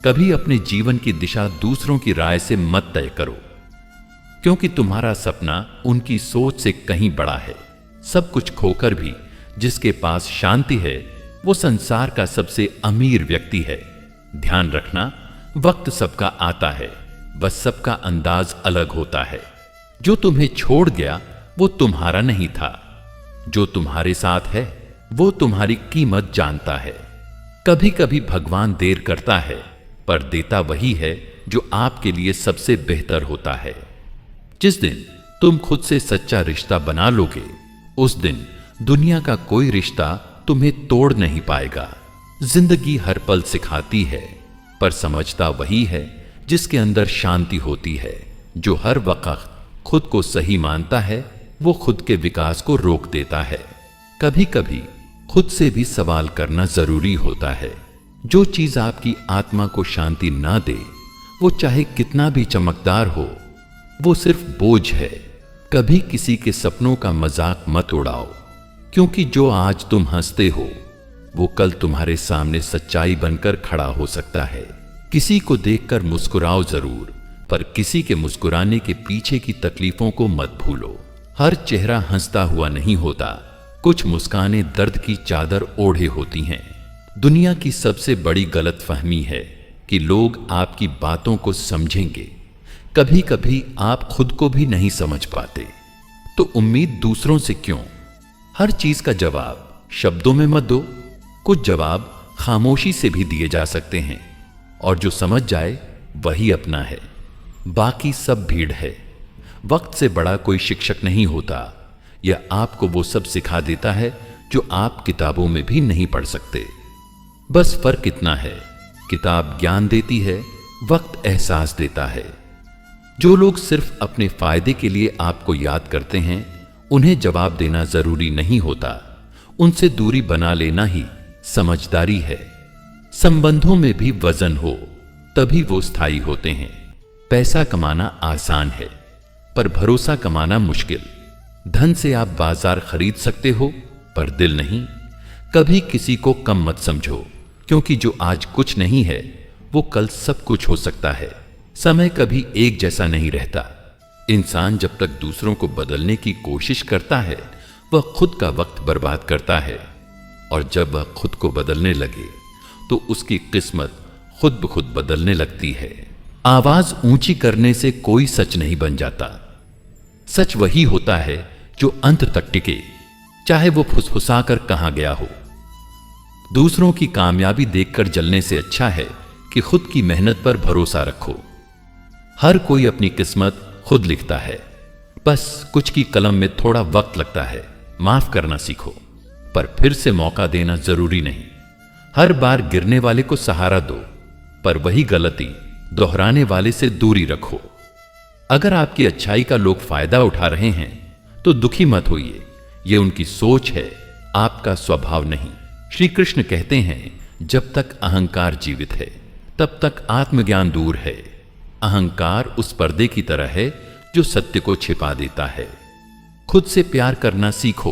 कभी अपने जीवन की दिशा दूसरों की राय से मत तय करो, क्योंकि तुम्हारा सपना उनकी सोच से कहीं बड़ा है। सब कुछ खोकर भी जिसके पास शांति है वो संसार का सबसे अमीर व्यक्ति है। ध्यान रखना, वक्त सबका आता है, बस सबका अंदाज अलग होता है। जो तुम्हें छोड़ गया वो तुम्हारा नहीं था, जो तुम्हारे साथ है वो तुम्हारी कीमत जानता है। कभी कभी भगवान देर करता है, पर देता वही है जो आपके लिए सबसे बेहतर होता है। जिस दिन तुम खुद से सच्चा रिश्ता बना लोगे, उस दिन दुनिया का कोई रिश्ता तुम्हें तोड़ नहीं पाएगा। जिंदगी हर पल सिखाती है, पर समझता वही है जिसके अंदर शांति होती है। जो हर वक्त खुद को सही मानता है वो खुद के विकास को रोक देता है। कभी कभी खुद से भी सवाल करना जरूरी होता है। जो चीज आपकी आत्मा को शांति ना दे, वो चाहे कितना भी चमकदार हो, वो सिर्फ बोझ है। कभी किसी के सपनों का मजाक मत उड़ाओ, क्योंकि जो आज तुम हंसते हो वो कल तुम्हारे सामने सच्चाई बनकर खड़ा हो सकता है। किसी को देखकर मुस्कुराओ जरूर, पर किसी के मुस्कुराने के पीछे की तकलीफों को मत भूलो। हर चेहरा हंसता हुआ नहीं होता, कुछ मुस्कानें दर्द की चादर ओढ़े होती हैं। दुनिया की सबसे बड़ी गलतफहमी है कि लोग आपकी बातों को समझेंगे, कभी कभी आप खुद को भी नहीं समझ पाते, तो उम्मीद दूसरों से क्यों? हर चीज का जवाब शब्दों में मत दो, कुछ जवाब खामोशी से भी दिए जा सकते हैं, और जो समझ जाए वही अपना है, बाकी सब भीड़ है। वक्त से बड़ा कोई शिक्षक नहीं होता, यह आपको वो सब सिखा देता है जो आप किताबों में भी नहीं पढ़ सकते। बस फर्क इतना है, किताब ज्ञान देती है, वक्त एहसास देता है। जो लोग सिर्फ अपने फायदे के लिए आपको याद करते हैं, उन्हें जवाब देना जरूरी नहीं होता, उनसे दूरी बना लेना ही समझदारी है। संबंधों में भी वजन हो तभी वो स्थायी होते हैं। पैसा कमाना आसान है, पर भरोसा कमाना मुश्किल। धन से आप बाजार खरीद सकते हो, पर दिल नहीं। कभी किसी को कम मत समझो, क्योंकि जो आज कुछ नहीं है वो कल सब कुछ हो सकता है। समय कभी एक जैसा नहीं रहता। इंसान जब तक दूसरों को बदलने की कोशिश करता है, वह खुद का वक्त बर्बाद करता है, और जब वह खुद को बदलने लगे तो उसकी किस्मत खुद ब खुद बदलने लगती है। आवाज ऊंची करने से कोई सच नहीं बन जाता। सच वही होता है जो अंत तक टिके, चाहे वो फुसफुसाकर कहां गया हो। दूसरों की कामयाबी देखकर जलने से अच्छा है कि खुद की मेहनत पर भरोसा रखो। हर कोई अपनी किस्मत खुद लिखता है, बस कुछ की कलम में थोड़ा वक्त लगता है। माफ करना सीखो, पर फिर से मौका देना जरूरी नहीं। हर बार गिरने वाले को सहारा दो, पर वही गलती दोहराने वाले से दूरी रखो। अगर आपकी अच्छाई का लोग फायदा उठा रहे हैं तो दुखी मत होइए, ये उनकी सोच है, आपका स्वभाव नहीं। श्री कृष्ण कहते हैं, जब तक अहंकार जीवित है तब तक आत्मज्ञान दूर है। अहंकार उस पर्दे की तरह है जो सत्य को छिपा देता है। खुद से प्यार करना सीखो,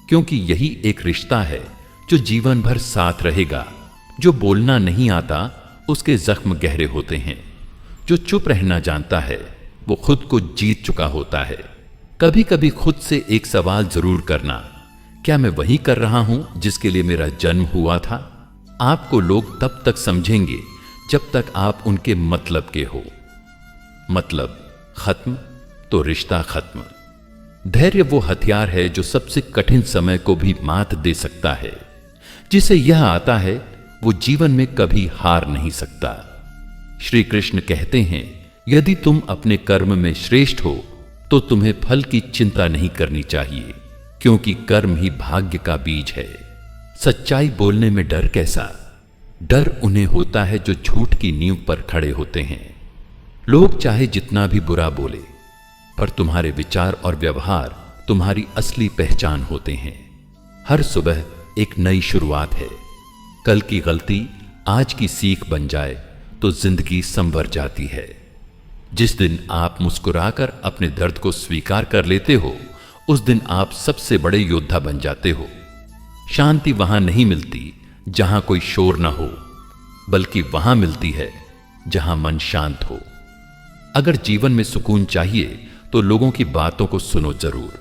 क्योंकि यही एक रिश्ता है जो जीवन भर साथ रहेगा। जो बोलना नहीं आता उसके जख्म गहरे होते हैं। जो चुप रहना जानता है वो खुद को जीत चुका होता है। कभी कभी खुद से एक सवाल जरूर करना, क्या मैं वही कर रहा हूं जिसके लिए मेरा जन्म हुआ था? आपको लोग तब तक समझेंगे जब तक आप उनके मतलब के हो। मतलब खत्म तो रिश्ता खत्म। धैर्य वो हथियार है जो सबसे कठिन समय को भी मात दे सकता है। जिसे यह आता है वो जीवन में कभी हार नहीं सकता। श्री कृष्ण कहते हैं, यदि तुम अपने कर्म में श्रेष्ठ हो तो तुम्हें फल की चिंता नहीं करनी चाहिए, क्योंकि कर्म ही भाग्य का बीज है। सच्चाई बोलने में डर कैसा? डर उन्हें होता है जो झूठ की नींव पर खड़े होते हैं। लोग चाहे जितना भी बुरा बोले, पर तुम्हारे विचार और व्यवहार तुम्हारी असली पहचान होते हैं। हर सुबह एक नई शुरुआत है। कल की गलती आज की सीख बन जाए तो जिंदगी संवर जाती है। जिस दिन आप मुस्कुराकर अपने दर्द को स्वीकार कर लेते हो, उस दिन आप सबसे बड़े योद्धा बन जाते हो। शांति वहां नहीं मिलती जहां कोई शोर ना हो, बल्कि वहां मिलती है जहां मन शांत हो। अगर जीवन में सुकून चाहिए तो लोगों की बातों को सुनो जरूर,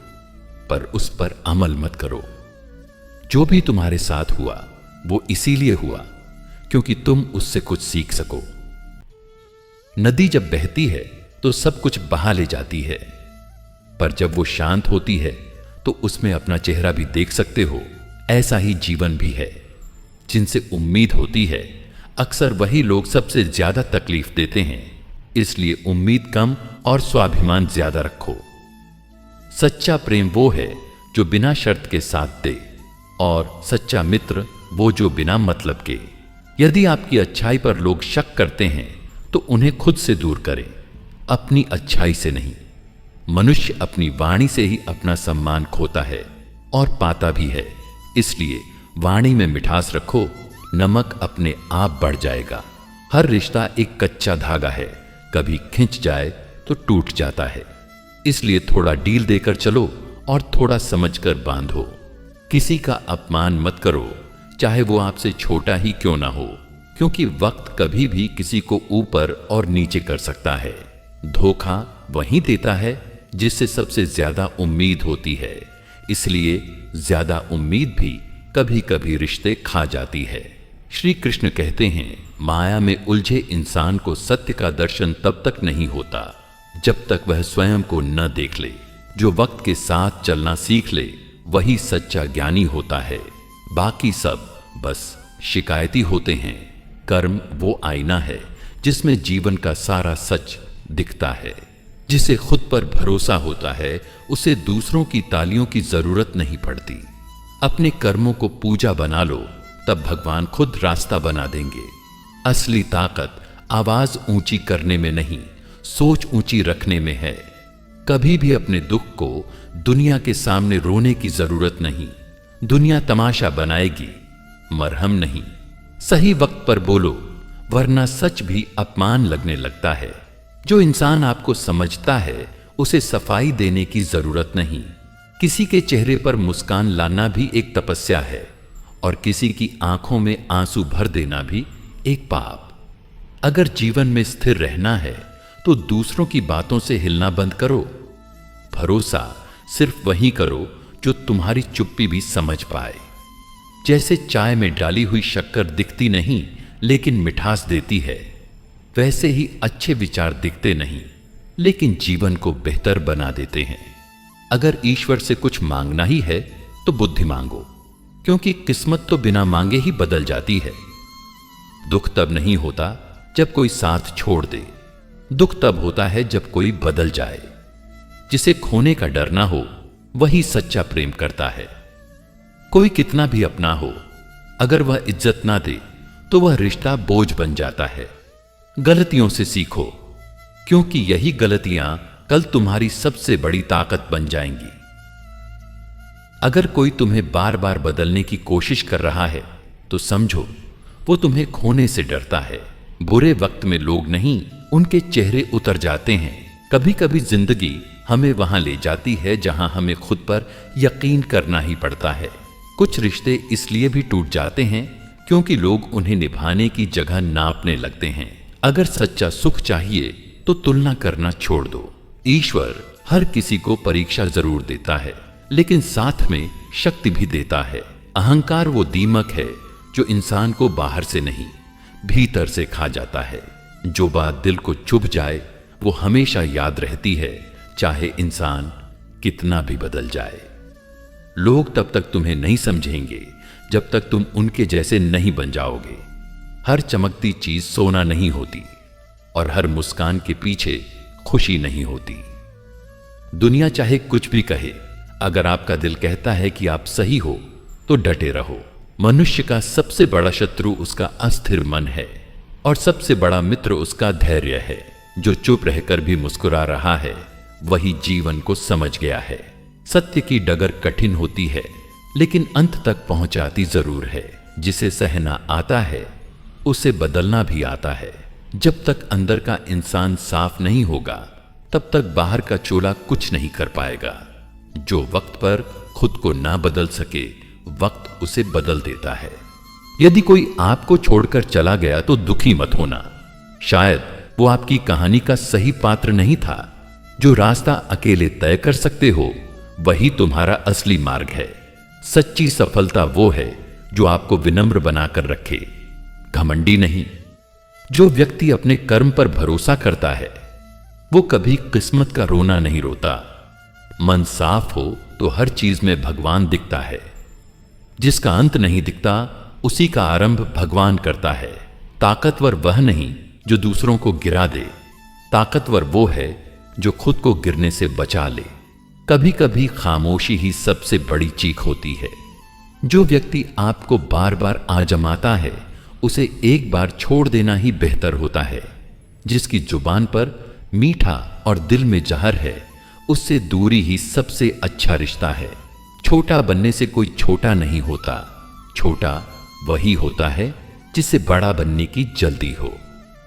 पर उस पर अमल मत करो। जो भी तुम्हारे साथ हुआ वो इसीलिए हुआ क्योंकि तुम उससे कुछ सीख सको। नदी जब बहती है तो सब कुछ बहा ले जाती है, पर जब वो शांत होती है तो उसमें अपना चेहरा भी देख सकते हो। ऐसा ही जीवन भी है। जिनसे उम्मीद होती है अक्सर वही लोग सबसे ज्यादा तकलीफ देते हैं। इसलिए उम्मीद कम और स्वाभिमान ज्यादा रखो। सच्चा प्रेम वो है जो बिना शर्त के साथ दे, और सच्चा मित्र वो जो बिना मतलब के। यदि आपकी अच्छाई पर लोग शक करते हैं तो उन्हें खुद से दूर करें, अपनी अच्छाई से नहीं। मनुष्य अपनी वाणी से ही अपना सम्मान खोता है और पाता भी है। इसलिए वाणी में मिठास रखो, नमक अपने आप बढ़ जाएगा। हर रिश्ता एक कच्चा धागा है, कभी खिंच जाए तो टूट जाता है। इसलिए थोड़ा डील देकर चलो और थोड़ा समझकर बांधो। किसी का अपमान मत करो, चाहे वो आपसे छोटा ही क्यों ना हो, क्योंकि वक्त कभी भी किसी को ऊपर और नीचे कर सकता है। धोखा वही देता है जिससे सबसे ज्यादा उम्मीद होती है। इसलिए ज्यादा उम्मीद भी कभी कभी रिश्ते खा जाती है। श्री कृष्ण कहते हैं, माया में उलझे इंसान को सत्य का दर्शन तब तक नहीं होता जब तक वह स्वयं को न देख ले। जो वक्त के साथ चलना सीख ले वही सच्चा ज्ञानी होता है, बाकी सब बस शिकायती होते हैं। कर्म वो आईना है जिसमें जीवन का सारा सच दिखता है। जिसे खुद पर भरोसा होता है उसे दूसरों की तालियों की जरूरत नहीं पड़ती। अपने कर्मों को पूजा बना लो, तब भगवान खुद रास्ता बना देंगे। असली ताकत आवाज ऊंची करने में नहीं, सोच ऊंची रखने में है। कभी भी अपने दुख को दुनिया के सामने रोने की जरूरत नहीं। दुनिया तमाशा बनाएगी, मरहम नहीं। सही वक्त पर बोलो, वरना सच भी अपमान लगने लगता है। जो इंसान आपको समझता है उसे सफाई देने की जरूरत नहीं। किसी के चेहरे पर मुस्कान लाना भी एक तपस्या है, और किसी की आंखों में आंसू भर देना भी एक पाप। अगर जीवन में स्थिर रहना है तो दूसरों की बातों से हिलना बंद करो। भरोसा सिर्फ वही करो जो तुम्हारी चुप्पी भी समझ पाए। जैसे चाय में डाली हुई शक्कर दिखती नहीं लेकिन मिठास देती है, वैसे ही अच्छे विचार दिखते नहीं लेकिन जीवन को बेहतर बना देते हैं। अगर ईश्वर से कुछ मांगना ही है तो बुद्धि मांगो, क्योंकि किस्मत तो बिना मांगे ही बदल जाती है। दुख तब नहीं होता जब कोई साथ छोड़ दे, दुख तब होता है जब कोई बदल जाए। जिसे खोने का डर ना हो वही सच्चा प्रेम करता है। कोई कितना भी अपना हो, अगर वह इज्जत ना दे तो वह रिश्ता बोझ बन जाता है। गलतियों से सीखो, क्योंकि यही गलतियां कल तुम्हारी सबसे बड़ी ताकत बन जाएंगी। अगर कोई तुम्हें बार बार बदलने की कोशिश कर रहा है तो समझो वो तुम्हें खोने से डरता है। बुरे वक्त में लोग नहीं, उनके चेहरे उतर जाते हैं। कभी कभी जिंदगी हमें वहां ले जाती है जहां हमें खुद पर यकीन करना ही पड़ता है। कुछ रिश्ते इसलिए भी टूट जाते हैं क्योंकि लोग उन्हें निभाने की जगह नापने लगते हैं। अगर सच्चा सुख चाहिए तो तुलना करना छोड़ दो। ईश्वर हर किसी को परीक्षा जरूर देता है, लेकिन साथ में शक्ति भी देता है। अहंकार वो दीमक है जो इंसान को बाहर से नहीं भीतर से खा जाता है। जो बात दिल को चुभ जाए वो हमेशा याद रहती है, चाहे इंसान कितना भी बदल जाए। लोग तब तक तुम्हें नहीं समझेंगे जब तक तुम उनके जैसे नहीं बन जाओगे। हर चमकती चीज सोना नहीं होती, और हर मुस्कान के पीछे खुशी नहीं होती। दुनिया चाहे कुछ भी कहे, अगर आपका दिल कहता है कि आप सही हो तो डटे रहो। मनुष्य का सबसे बड़ा शत्रु उसका अस्थिर मन है, और सबसे बड़ा मित्र उसका धैर्य है। जो चुप रहकर भी मुस्कुरा रहा है वही जीवन को समझ गया है। सत्य की डगर कठिन होती है, लेकिन अंत तक पहुंचाती जरूर है। जिसे सहना आता है उसे बदलना भी आता है। जब तक अंदर का इंसान साफ नहीं होगा तब तक बाहर का चोला कुछ नहीं कर पाएगा। जो वक्त पर खुद को ना बदल सके, वक्त उसे बदल देता है। यदि कोई आपको छोड़कर चला गया तो दुखी मत होना। शायद वो आपकी कहानी का सही पात्र नहीं था। जो रास्ता अकेले तय कर सकते हो वही तुम्हारा असली मार्ग है। सच्ची सफलता वो है जो आपको विनम्र बनाकर रखे, घमंडी नहीं। जो व्यक्ति अपने कर्म पर भरोसा करता है वो कभी किस्मत का रोना नहीं रोता। मन साफ हो तो हर चीज में भगवान दिखता है। जिसका अंत नहीं दिखता उसी का आरंभ भगवान करता है। ताकतवर वह नहीं जो दूसरों को गिरा दे, ताकतवर वो है जो खुद को गिरने से बचा ले। कभी कभी खामोशी ही सबसे बड़ी चीख होती है। जो व्यक्ति आपको बार बार आजमाता है उसे एक बार छोड़ देना ही बेहतर होता है। जिसकी जुबान पर मीठा और दिल में जहर है उससे दूरी ही सबसे अच्छा रिश्ता है। छोटा बनने से कोई छोटा नहीं होता, छोटा वही होता है जिसे बड़ा बनने की जल्दी हो।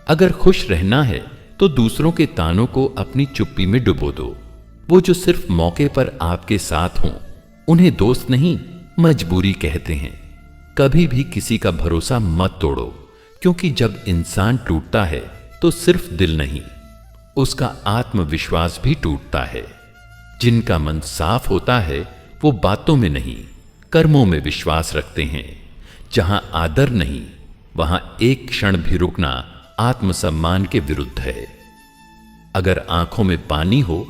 अगर खुश रहना है तो दूसरों के तानों को अपनी चुप्पी में डुबो दो। वो जो सिर्फ मौके पर आपके साथ हों उन्हें दोस्त नहीं मजबूरी कहते हैं। कभी भी किसी का भरोसा मत तोड़ो, क्योंकि जब इंसान टूटता है तो सिर्फ दिल नहीं उसका आत्मविश्वास भी टूटता है। जिनका मन साफ होता है वो बातों में नहीं कर्मों में विश्वास रखते हैं। जहां आदर नहीं वहां एक क्षण भी रुकना आत्मसम्मान के विरुद्ध है। अगर आंखों में पानी हो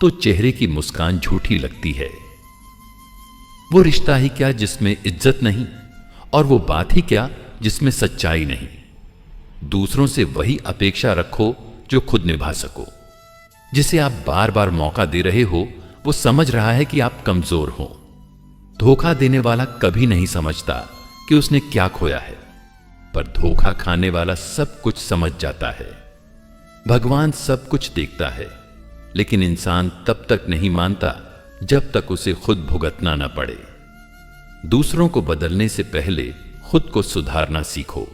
तो चेहरे की मुस्कान झूठी लगती है। वो रिश्ता ही क्या जिसमें इज्जत नहीं, और वो बात ही क्या जिसमें सच्चाई नहीं। दूसरों से वही अपेक्षा रखो जो खुद निभा सको। जिसे आप बार बार मौका दे रहे हो वो समझ रहा है कि आप कमजोर हो। धोखा देने वाला कभी नहीं समझता कि उसने क्या खोया है, पर धोखा खाने वाला सब कुछ समझ जाता है। भगवान सब कुछ देखता है, लेकिन इंसान तब तक नहीं मानता जब तक उसे खुद भुगतना न पड़े। दूसरों को बदलने से पहले खुद को सुधारना सीखो।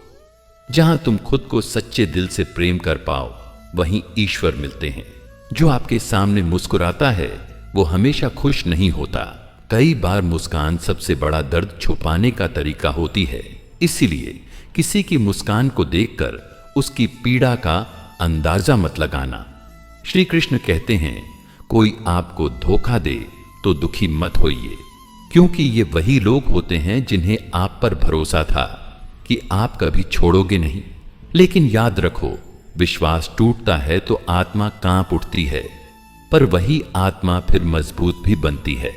जहां तुम खुद को सच्चे दिल से प्रेम कर पाओ, वहीं ईश्वर मिलते हैं। जो आपके सामने मुस्कुराता है वो हमेशा खुश नहीं होता। कई बार मुस्कान सबसे बड़ा दर्द छुपाने का तरीका होती है। इसीलिए किसी की मुस्कान को देखकर उसकी पीड़ा का अंदाजा मत लगाना। श्री कृष्ण कहते हैं, कोई आपको धोखा दे तो दुखी मत होइए, क्योंकि ये वही लोग होते हैं जिन्हें आप पर भरोसा था कि आप कभी छोड़ोगे नहीं। लेकिन याद रखो, विश्वास टूटता है तो आत्मा कांप उठती है, पर वही आत्मा फिर मजबूत भी बनती है।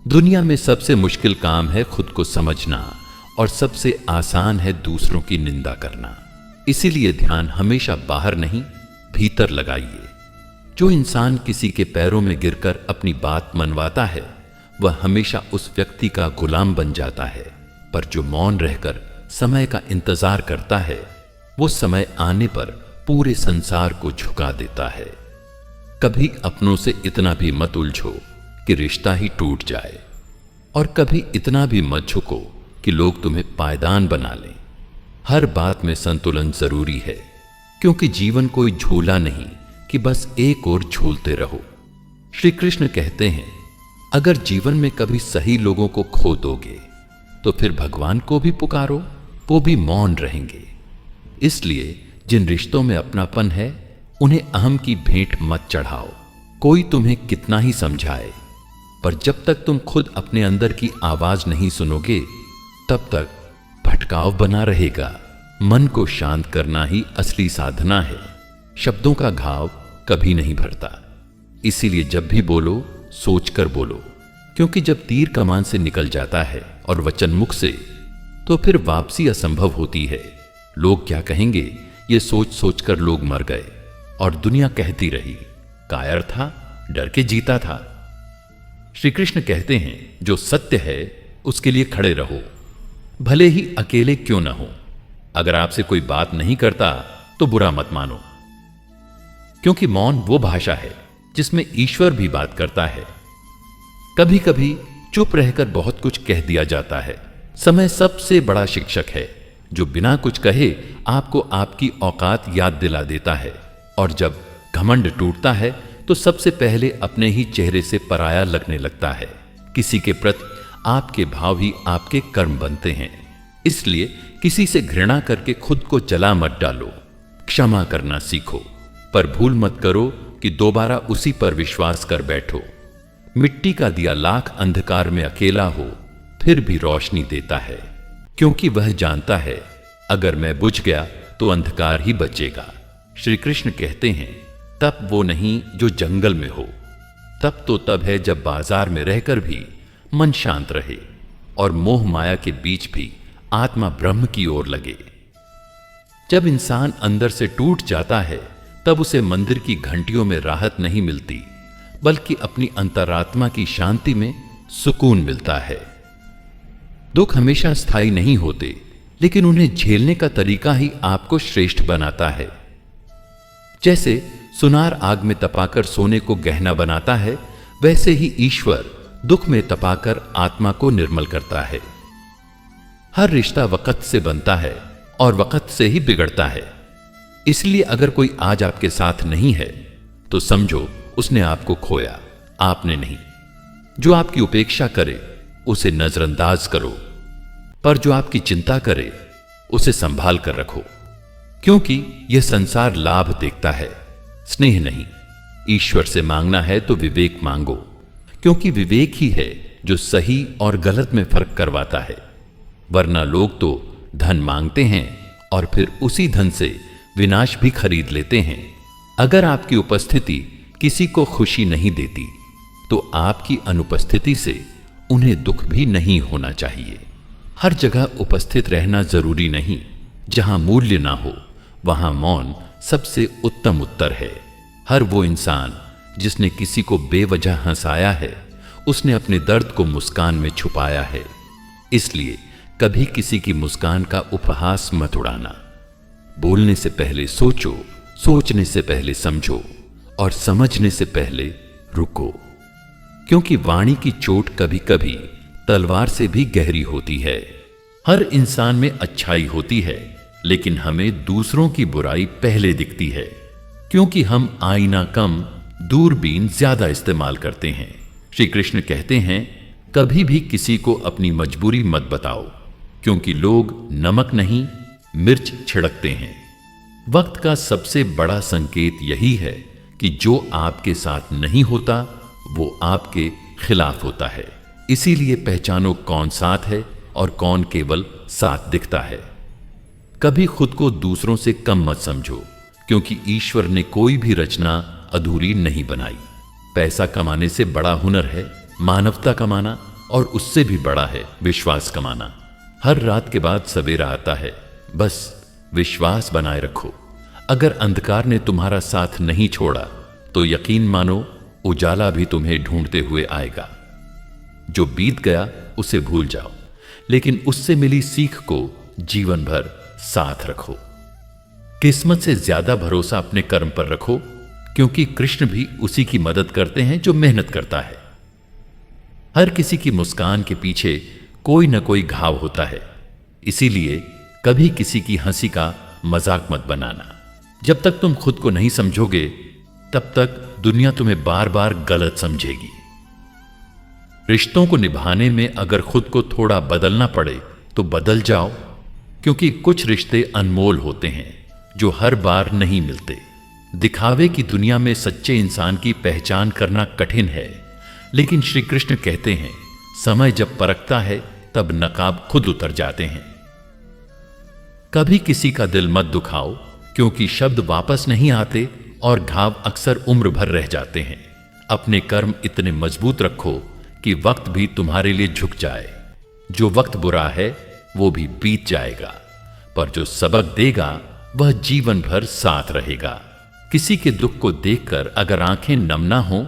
दुनिया में सबसे मुश्किल काम है खुद को समझना, और सबसे आसान है दूसरों की निंदा करना। इसीलिए ध्यान हमेशा बाहर नहीं, भीतर लगाइए। जो इंसान किसी के पैरों में गिरकर अपनी बात मनवाता है, वह हमेशा उस व्यक्ति का गुलाम बन जाता है। पर जो मौन रहकर समय का इंतजार करता है, वो समय आने पर पूरे संसार को झुका देता है। कभी अपनों से इतना भी मत उलझो कि रिश्ता ही टूट जाए, और कभी इतना भी मत झुको कि लोग तुम्हें पायदान बना लें। हर बात में संतुलन जरूरी है, क्योंकि जीवन कोई झूला नहीं कि बस एक ओर झूलते रहो। श्री कृष्ण कहते हैं, अगर जीवन में कभी सही लोगों को खो दोगे तो फिर भगवान को भी पुकारो, वो भी मौन रहेंगे। इसलिए जिन रिश्तों में अपनापन है, उन्हें अहम की भेंट मत चढ़ाओ। कोई तुम्हें कितना ही समझाए, पर जब तक तुम खुद अपने अंदर की आवाज नहीं सुनोगे, तब तक भटकाव बना रहेगा। मन को शांत करना ही असली साधना है। शब्दों का घाव कभी नहीं भरता। इसीलिए जब भी बोलो, सोचकर बोलो, क्योंकि जब तीर कमान से निकल जाता है और वचन मुख से, तो फिर वापसी असंभव होती है। लोग क्या कहेंगे, ये सोच सोचकर लोग मर गए, और दुनिया कहती रही, कायर था, डर के जीता था। श्री कृष्ण कहते हैं, जो सत्य है उसके लिए खड़े रहो, भले ही अकेले क्यों न हो। अगर आपसे कोई बात नहीं करता तो बुरा मत मानो, क्योंकि मौन वो भाषा है जिसमें ईश्वर भी बात करता है। कभी कभी चुप रहकर बहुत कुछ कह दिया जाता है। समय सबसे बड़ा शिक्षक है, जो बिना कुछ कहे आपको आपकी औकात याद दिला देता है। और जब घमंड टूटता है तो सबसे पहले अपने ही चेहरे से पराया लगने लगता है। किसी के प्रति आपके भाव ही आपके कर्म बनते हैं। इसलिए किसी से घृणा करके खुद को जला मत डालो। क्षमा करना सीखो, पर भूल मत करो कि दोबारा उसी पर विश्वास कर बैठो। मिट्टी का दिया लाख अंधकार में अकेला हो, फिर भी रोशनी देता है, क्योंकि वह जानता है अगर मैं बुझ गया तो अंधकार ही बचेगा। श्री कृष्ण कहते हैं, तप वो नहीं जो जंगल में हो, तप तो तब है जब बाजार में रहकर भी मन शांत रहे और मोह माया के बीच भी आत्मा ब्रह्म की ओर लगे। जब इंसान अंदर से टूट जाता है, तब उसे मंदिर की घंटियों में राहत नहीं मिलती, बल्कि अपनी अंतरात्मा की शांति में सुकून मिलता है। दुख हमेशा स्थायी नहीं होते, लेकिन उन्हें झेलने का तरीका ही आपको श्रेष्ठ बनाता है। जैसे सुनार आग में तपाकर सोने को गहना बनाता है, वैसे ही ईश्वर दुख में तपाकर आत्मा को निर्मल करता है। हर रिश्ता वक़्त से बनता है और वक़्त से ही बिगड़ता है। इसलिए अगर कोई आज आपके साथ नहीं है तो समझो उसने आपको खोया, आपने नहीं। जो आपकी उपेक्षा करे उसे नजरअंदाज करो, पर जो आपकी चिंता करे उसे संभाल कर रखो, क्योंकि यह संसार लाभ देखता है, स्नेह नहीं। ईश्वर से मांगना है तो विवेक मांगो, क्योंकि विवेक ही है जो सही और गलत में फर्क करवाता है। वरना लोग तो धन मांगते हैं और फिर उसी धन से विनाश भी खरीद लेते हैं। अगर आपकी उपस्थिति किसी को खुशी नहीं देती तो आपकी अनुपस्थिति से उन्हें दुख भी नहीं होना चाहिए। हर जगह उपस्थित रहना जरूरी नहीं। जहां मूल्य ना हो वहां मौन सबसे उत्तम उत्तर है। हर वो इंसान जिसने किसी को बेवजह हंसाया है, उसने अपने दर्द को मुस्कान में छुपाया है। इसलिए कभी किसी की मुस्कान का उपहास मत उड़ाना। बोलने से पहले सोचो, सोचने से पहले समझो और समझने से पहले रुको, क्योंकि वाणी की चोट कभी कभी तलवार से भी गहरी होती है। हर इंसान में अच्छाई होती है, लेकिन हमें दूसरों की बुराई पहले दिखती है, क्योंकि हम आईना कम दूरबीन ज्यादा इस्तेमाल करते हैं। श्री कृष्ण कहते हैं, कभी भी किसी को अपनी मजबूरी मत बताओ, क्योंकि लोग नमक नहीं मिर्च छिड़कते हैं। वक्त का सबसे बड़ा संकेत यही है कि जो आपके साथ नहीं होता वो आपके खिलाफ होता है। इसीलिए पहचानो कौन साथ है और कौन केवल साथ दिखता है। कभी खुद को दूसरों से कम मत समझो, क्योंकि ईश्वर ने कोई भी रचना अधूरी नहीं बनाई। पैसा कमाने से बड़ा हुनर है मानवता कमाना, और उससे भी बड़ा है विश्वास कमाना। हर रात के बाद सवेरा आता है, बस विश्वास बनाए रखो। अगर अंधकार ने तुम्हारा साथ नहीं छोड़ा तो यकीन मानो उजाला भी तुम्हें ढूंढते हुए आएगा। जो बीत गया उसे भूल जाओ, लेकिन उससे मिली सीख को जीवन भर साथ रखो। किस्मत से ज्यादा भरोसा अपने कर्म पर रखो, क्योंकि कृष्ण भी उसी की मदद करते हैं जो मेहनत करता है। हर किसी की मुस्कान के पीछे कोई न कोई घाव होता है, इसीलिए कभी किसी की हंसी का मजाक मत बनाना। जब तक तुम खुद को नहीं समझोगे तब तक दुनिया तुम्हें बार बार गलत समझेगी। रिश्तों को निभाने में अगर खुद को थोड़ा बदलना पड़े तो बदल जाओ, क्योंकि कुछ रिश्ते अनमोल होते हैं जो हर बार नहीं मिलते। दिखावे की दुनिया में सच्चे इंसान की पहचान करना कठिन है, लेकिन श्री कृष्ण कहते हैं, समय जब परखता है तब नकाब खुद उतर जाते हैं। कभी किसी का दिल मत दुखाओ, क्योंकि शब्द वापस नहीं आते और घाव अक्सर उम्र भर रह जाते हैं। अपने कर्म इतने मजबूत रखो कि वक्त भी तुम्हारे लिए झुक जाए। जो वक्त बुरा है वो भी बीत जाएगा, पर जो सबक देगा वह जीवन भर साथ रहेगा। किसी के दुख को देखकर अगर आंखें नम ना हो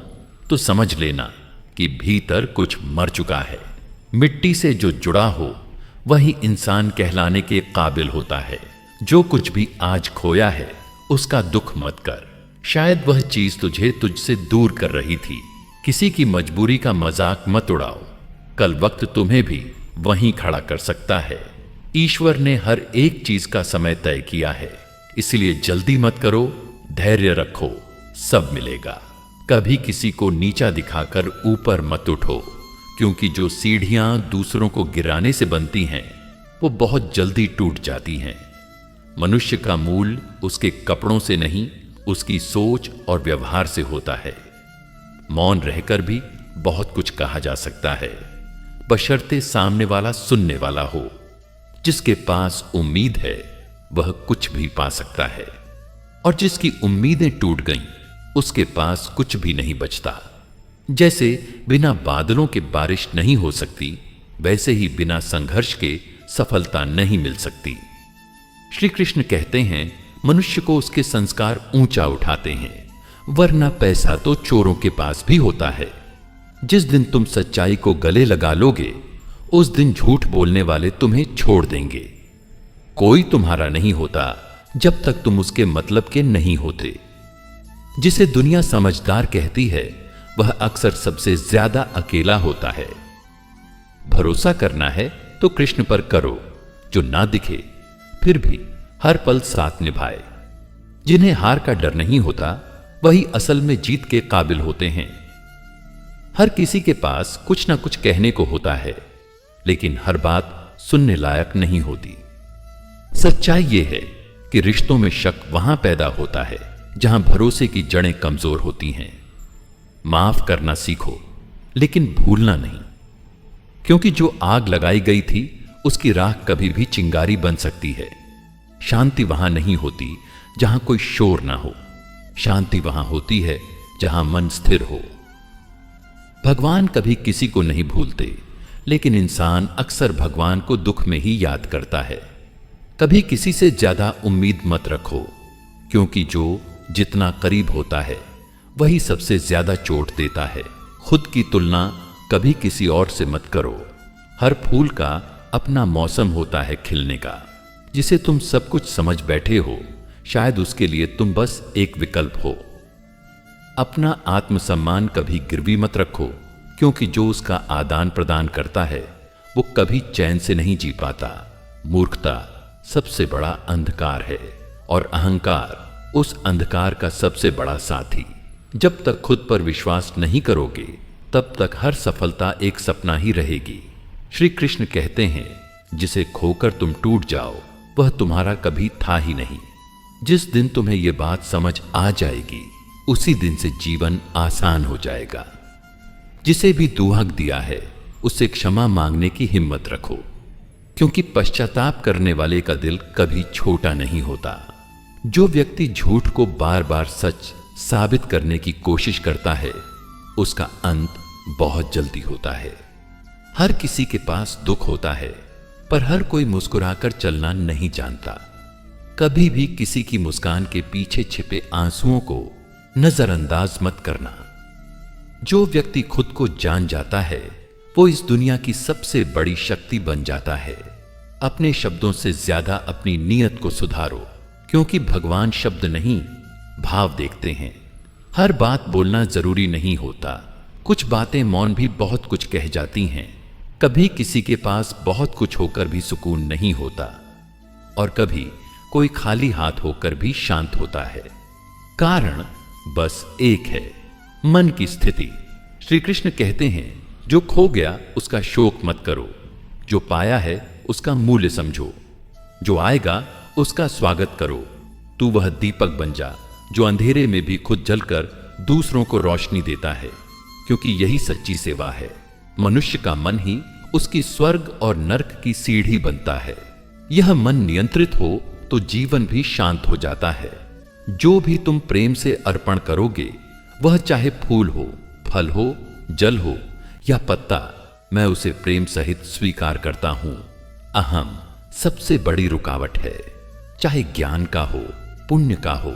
तो समझ लेना कि भीतर कुछ मर चुका है। मिट्टी से जो जुड़ा हो वही इंसान कहलाने के काबिल होता है। जो कुछ भी आज खोया है उसका दुख मत कर, शायद वह चीज तुझे तुझसे दूर कर रही थी। किसी की मजबूरी का मजाक मत उड़ाओ, कल वक्त तुम्हें भी वहीं खड़ा कर सकता है। ईश्वर ने हर एक चीज का समय तय किया है, इसलिए जल्दी मत करो, धैर्य रखो, सब मिलेगा। कभी किसी को नीचा दिखाकर ऊपर मत उठो, क्योंकि जो सीढ़ियां दूसरों को गिराने से बनती हैं वो बहुत जल्दी टूट जाती हैं। मनुष्य का मूल उसके कपड़ों से नहीं, उसकी सोच और व्यवहार से होता है। मौन रहकर भी बहुत कुछ कहा जा सकता है, बशर्ते सामने वाला सुनने वाला हो। जिसके पास उम्मीद है वह कुछ भी पा सकता है, और जिसकी उम्मीदें टूट गईं उसके पास कुछ भी नहीं बचता। जैसे बिना बादलों के बारिश नहीं हो सकती, वैसे ही बिना संघर्ष के सफलता नहीं मिल सकती। श्री कृष्ण कहते हैं, मनुष्य को उसके संस्कार ऊंचा उठाते हैं, वरना पैसा तो चोरों के पास भी होता है। जिस दिन तुम सच्चाई को गले लगा लोगे उस दिन झूठ बोलने वाले तुम्हें छोड़ देंगे। कोई तुम्हारा नहीं होता जब तक तुम उसके मतलब के नहीं होते। जिसे दुनिया समझदार कहती है वह अक्सर सबसे ज्यादा अकेला होता है। भरोसा करना है तो कृष्ण पर करो, जो ना दिखे फिर भी हर पल साथ निभाए। जिन्हें हार का डर नहीं होता वही असल में जीत के काबिल होते हैं। हर किसी के पास कुछ ना कुछ कहने को होता है, लेकिन हर बात सुनने लायक नहीं होती। सच्चाई यह है कि रिश्तों में शक वहां पैदा होता है जहां भरोसे की जड़ें कमजोर होती हैं। माफ करना सीखो, लेकिन भूलना नहीं, क्योंकि जो आग लगाई गई थी उसकी राख कभी भी चिंगारी बन सकती है। शांति वहां नहीं होती जहां कोई शोर ना हो। शांति वहां होती है जहां मन स्थिर हो। भगवान कभी किसी को नहीं भूलते, लेकिन इंसान अक्सर भगवान को दुख में ही याद करता है। कभी किसी से ज्यादा उम्मीद मत रखो, क्योंकि जो जितना करीब होता है वही सबसे ज्यादा चोट देता है। खुद की तुलना कभी किसी और से मत करो। हर फूल का अपना मौसम होता है खिलने का। जिसे तुम सब कुछ समझ बैठे हो, शायद उसके लिए तुम बस एक विकल्प हो। अपना आत्मसम्मान कभी गिरवी मत रखो, क्योंकि जो उसका आदान प्रदान करता है वो कभी चैन से नहीं जी पाता। मूर्खता सबसे बड़ा अंधकार है और अहंकार उस अंधकार का सबसे बड़ा साथी। जब तक खुद पर विश्वास नहीं करोगे, तब तक हर सफलता एक सपना ही रहेगी। श्री कृष्ण कहते हैं, जिसे खोकर तुम टूट जाओ वह तुम्हारा कभी था ही नहीं। जिस दिन तुम्हें यह बात समझ आ जाएगी, उसी दिन से जीवन आसान हो जाएगा। जिसे भी दुहक दिया है, उससे क्षमा मांगने की हिम्मत रखो, क्योंकि पश्चाताप करने वाले का दिल कभी छोटा नहीं होता। जो व्यक्ति झूठ को बार बार सच साबित करने की कोशिश करता है, उसका अंत बहुत जल्दी होता है। हर किसी के पास दुख होता है, पर हर कोई मुस्कुराकर चलना नहीं जानता। कभी भी किसी की मुस्कान के पीछे छिपे आंसुओं को नजरअंदाज मत करना। जो व्यक्ति खुद को जान जाता है, वो इस दुनिया की सबसे बड़ी शक्ति बन जाता है। अपने शब्दों से ज्यादा अपनी नीयत को सुधारो, क्योंकि भगवान शब्द नहीं, भाव देखते हैं। हर बात बोलना जरूरी नहीं होता। कुछ बातें मौन भी बहुत कुछ कह जाती हैं। कभी किसी के पास बहुत कुछ होकर भी सुकून नहीं होता, और कभी कोई खाली हाथ होकर भी शांत होता है। कारण बस एक है, मन की स्थिति। श्री कृष्ण कहते हैं, जो खो गया उसका शोक मत करो, जो पाया है उसका मूल्य समझो, जो आएगा उसका स्वागत करो। तू वह दीपक बन जा जो अंधेरे में भी खुद जलकर दूसरों को रोशनी देता है, क्योंकि यही सच्ची सेवा है। मनुष्य का मन ही उसकी स्वर्ग और नरक की सीढ़ी बनता है। यह मन नियंत्रित हो तो जीवन भी शांत हो जाता है। जो भी तुम प्रेम से अर्पण करोगे, वह चाहे फूल हो, फल हो, जल हो या पत्ता, मैं उसे प्रेम सहित स्वीकार करता हूं। अहम सबसे बड़ी रुकावट है। चाहे ज्ञान का हो, पुण्य का हो,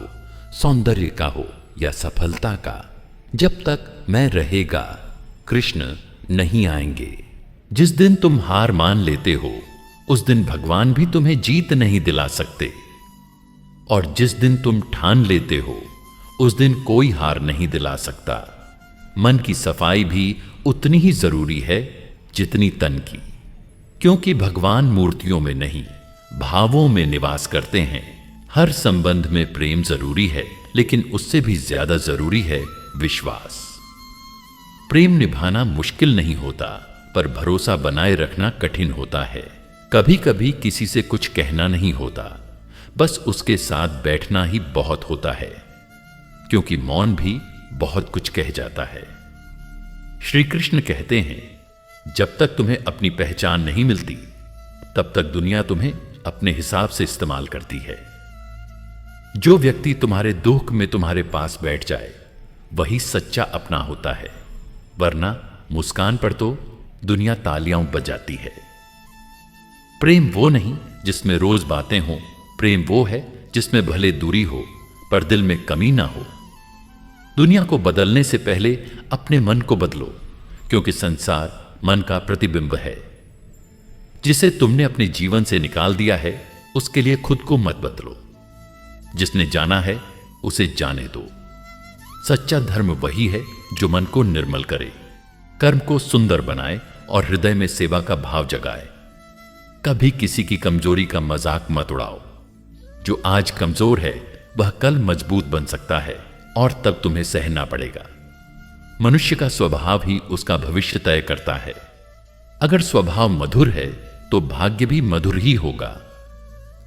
सौंदर्य का हो या सफलता का, जब तक मैं रहेगा, कृष्ण नहीं आएंगे। जिस दिन तुम हार मान लेते हो, उस दिन भगवान भी तुम्हें जीत नहीं दिला सकते, और जिस दिन तुम ठान लेते हो, उस दिन कोई हार नहीं दिला सकता। मन की सफाई भी उतनी ही जरूरी है जितनी तन की, क्योंकि भगवान मूर्तियों में नहीं, भावों में निवास करते हैं। हर संबंध में प्रेम जरूरी है, लेकिन उससे भी ज्यादा जरूरी है विश्वास। प्रेम निभाना मुश्किल नहीं होता, पर भरोसा बनाए रखना कठिन होता है। कभी कभी किसी से कुछ कहना नहीं होता, बस उसके साथ बैठना ही बहुत होता है, क्योंकि मौन भी बहुत कुछ कह जाता है। श्री कृष्ण कहते हैं, जब तक तुम्हें अपनी पहचान नहीं मिलती, तब तक दुनिया तुम्हें अपने हिसाब से इस्तेमाल करती है। जो व्यक्ति तुम्हारे दुख में तुम्हारे पास बैठ जाए, वही सच्चा अपना होता है, वरना मुस्कान पर तो दुनिया तालियां बजाती है। प्रेम वो नहीं जिसमें रोज बातें हो, प्रेम वो है जिसमें भले दूरी हो पर दिल में कमी ना हो। दुनिया को बदलने से पहले अपने मन को बदलो, क्योंकि संसार मन का प्रतिबिंब है। जिसे तुमने अपने जीवन से निकाल दिया है, उसके लिए खुद को मत बदलो। जिसने जाना है उसे जाने दो। सच्चा धर्म वही है जो मन को निर्मल करे, कर्म को सुंदर बनाए और हृदय में सेवा का भाव जगाए। कभी किसी की कमजोरी का मजाक मत उड़ाओ। जो आज कमजोर है वह कल मजबूत बन सकता है, और तब तुम्हें सहना पड़ेगा। मनुष्य का स्वभाव ही उसका भविष्य तय करता है। अगर स्वभाव मधुर है तो भाग्य भी मधुर ही होगा।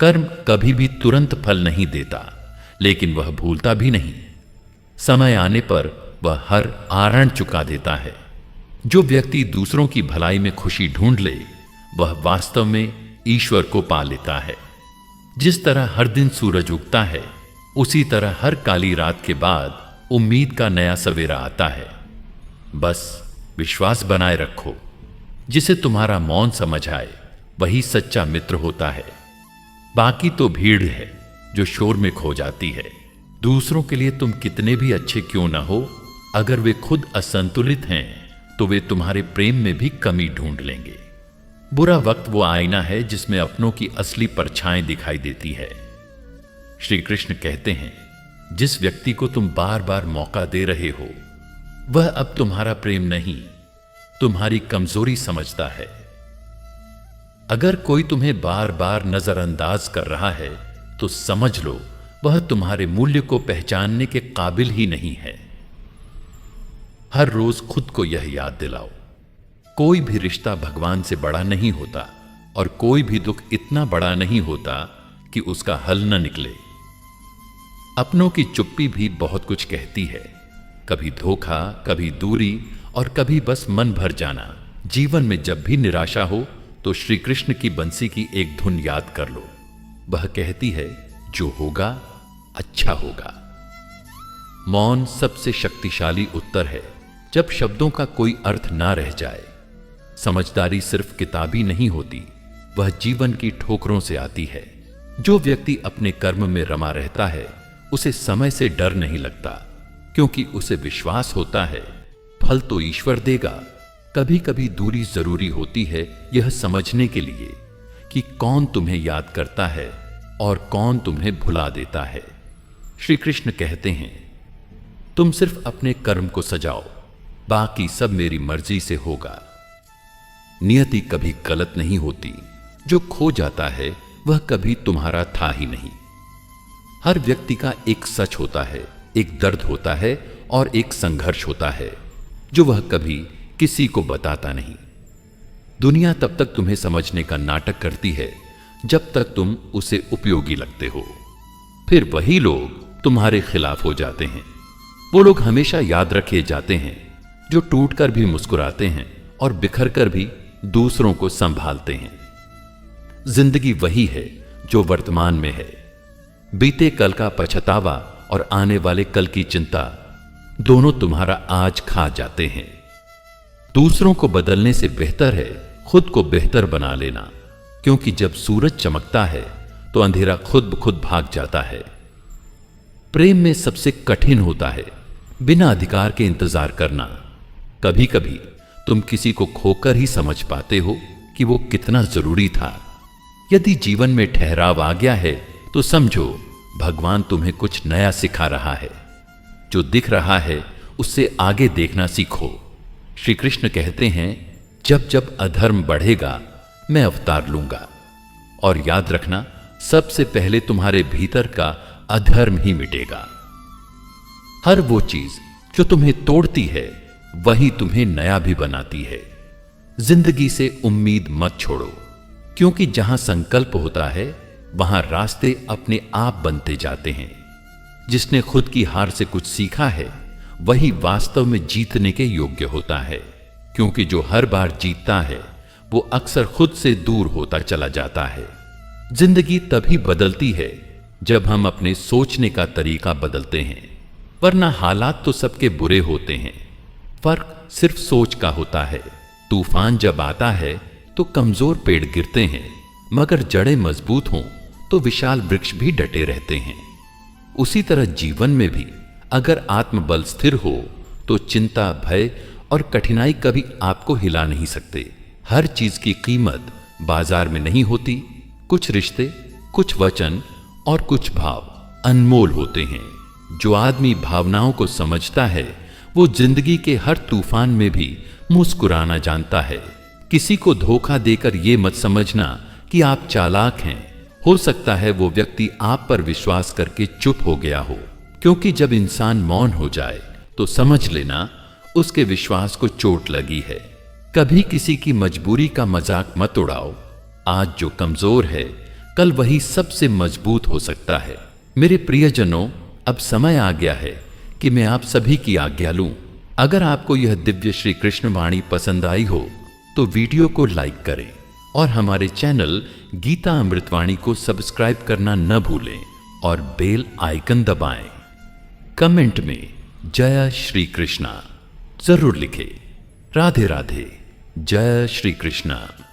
कर्म कभी भी तुरंत फल नहीं देता, लेकिन वह भूलता भी नहीं। समय आने पर वह हर आरण चुका देता है। जो व्यक्ति दूसरों की भलाई में खुशी ढूंढ ले, वह वास्तव में ईश्वर को पा लेता है। जिस तरह हर दिन सूरज उगता है, उसी तरह हर काली रात के बाद उम्मीद का नया सवेरा आता है। बस विश्वास बनाए रखो। जिसे तुम्हारा मौन समझ आए वही सच्चा मित्र होता है। बाकी तो भीड़ है जो शोर में खो जाती है। दूसरों के लिए तुम कितने भी अच्छे क्यों ना हो, अगर वे खुद असंतुलित हैं तो वे तुम्हारे प्रेम में भी कमी ढूंढ लेंगे। बुरा वक्त वो आईना है जिसमें अपनों की असली परछाएं दिखाई देती है। श्री कृष्ण कहते हैं, जिस व्यक्ति को तुम बार बार मौका दे रहे हो वह अब तुम्हारा प्रेम नहीं, तुम्हारी कमजोरी समझता है। अगर कोई तुम्हें बार बार नजरअंदाज कर रहा है तो समझ लो वह तुम्हारे मूल्य को पहचानने के काबिल ही नहीं है। हर रोज खुद को यह याद दिलाओ, कोई भी रिश्ता भगवान से बड़ा नहीं होता और कोई भी दुख इतना बड़ा नहीं होता कि उसका हल न निकले। अपनों की चुप्पी भी बहुत कुछ कहती है, कभी धोखा, कभी दूरी और कभी बस मन भर जाना। जीवन में जब भी निराशा हो तो श्री कृष्ण की बंसी की एक धुन याद कर लो। वह कहती है, जो होगा अच्छा होगा। मौन सबसे शक्तिशाली उत्तर है जब शब्दों का कोई अर्थ ना रह जाए। समझदारी सिर्फ किताबी नहीं होती, वह जीवन की ठोकरों से आती है। जो व्यक्ति अपने कर्म में रमा रहता है उसे समय से डर नहीं लगता, क्योंकि उसे विश्वास होता है फल तो ईश्वर देगा। कभी कभी दूरी जरूरी होती है यह समझने के लिए कि कौन तुम्हें याद करता है और कौन तुम्हें भुला देता है। श्री कृष्ण कहते हैं, तुम सिर्फ अपने कर्म को सजाओ, बाकी सब मेरी मर्जी से होगा। नियति कभी गलत नहीं होती, जो खो जाता है वह कभी तुम्हारा था ही नहीं। हर व्यक्ति का एक सच होता है, एक दर्द होता है और एक संघर्ष होता है जो वह कभी किसी को बताता नहीं। दुनिया तब तक तुम्हें समझने का नाटक करती है जब तक तुम उसे उपयोगी लगते हो। फिर वही लोग तुम्हारे खिलाफ हो जाते हैं। वो लोग हमेशा याद रखे जाते हैं जो टूटकर भी मुस्कुराते हैं और बिखर कर भी दूसरों को संभालते हैं। जिंदगी वही है जो वर्तमान में है। बीते कल का पछतावा और आने वाले कल की चिंता दोनों तुम्हारा आज खा जाते हैं। दूसरों को बदलने से बेहतर है खुद को बेहतर बना लेना, क्योंकि जब सूरज चमकता है तो अंधेरा खुद ब खुद भाग जाता है। प्रेम में सबसे कठिन होता है बिना अधिकार के इंतजार करना। कभी कभी तुम किसी को खोकर ही समझ पाते हो कि वो कितना जरूरी था। यदि जीवन में ठहराव आ गया है तो समझो भगवान तुम्हें कुछ नया सिखा रहा है। जो दिख रहा है उससे आगे देखना सीखो। श्री कृष्ण कहते हैं, जब जब अधर्म बढ़ेगा मैं अवतार लूंगा। और याद रखना, सबसे पहले तुम्हारे भीतर का अधर्म ही मिटेगा। हर वो चीज जो तुम्हें तोड़ती है वही तुम्हें नया भी बनाती है। जिंदगी से उम्मीद मत छोड़ो, क्योंकि जहां संकल्प होता है वहां रास्ते अपने आप बनते जाते हैं। जिसने खुद की हार से कुछ सीखा है वही वास्तव में जीतने के योग्य होता है, क्योंकि जो हर बार जीतता है वो अक्सर खुद से दूर होता चला जाता है। जिंदगी तभी बदलती है जब हम अपने सोचने का तरीका बदलते हैं, वरना हालात तो सबके बुरे होते हैं, फर्क सिर्फ सोच का होता है। तूफान जब आता है तो कमजोर पेड़ गिरते हैं, मगर जड़ें मजबूत हों तो विशाल वृक्ष भी डटे रहते हैं। उसी तरह जीवन में भी अगर आत्मबल स्थिर हो तो चिंता, भय और कठिनाई कभी आपको हिला नहीं सकते। हर चीज की कीमत बाजार में नहीं होती। कुछ रिश्ते, कुछ वचन और कुछ भाव अनमोल होते हैं। जो आदमी भावनाओं को समझता है वो जिंदगी के हर तूफान में भी मुस्कुराना जानता है। किसी को धोखा देकर ये मत समझना कि आप चालाक हैं। हो सकता है वो व्यक्ति आप पर विश्वास करके चुप हो गया हो, क्योंकि जब इंसान मौन हो जाए तो समझ लेना उसके विश्वास को चोट लगी है। कभी किसी की मजबूरी का मजाक मत उड़ाओ। आज जो कमजोर है कल वही सबसे मजबूत हो सकता है। मेरे प्रियजनों, अब समय आ गया है कि मैं आप सभी की आज्ञा लूं। अगर आपको यह दिव्य श्री कृष्ण वाणी पसंद आई हो तो वीडियो को लाइक करें और हमारे चैनल गीता अमृतवाणी को सब्सक्राइब करना न भूलें और बेल आइकन दबाएं। कमेंट में जय श्री कृष्णा जरूर लिखें। राधे राधे। जय श्री कृष्णा।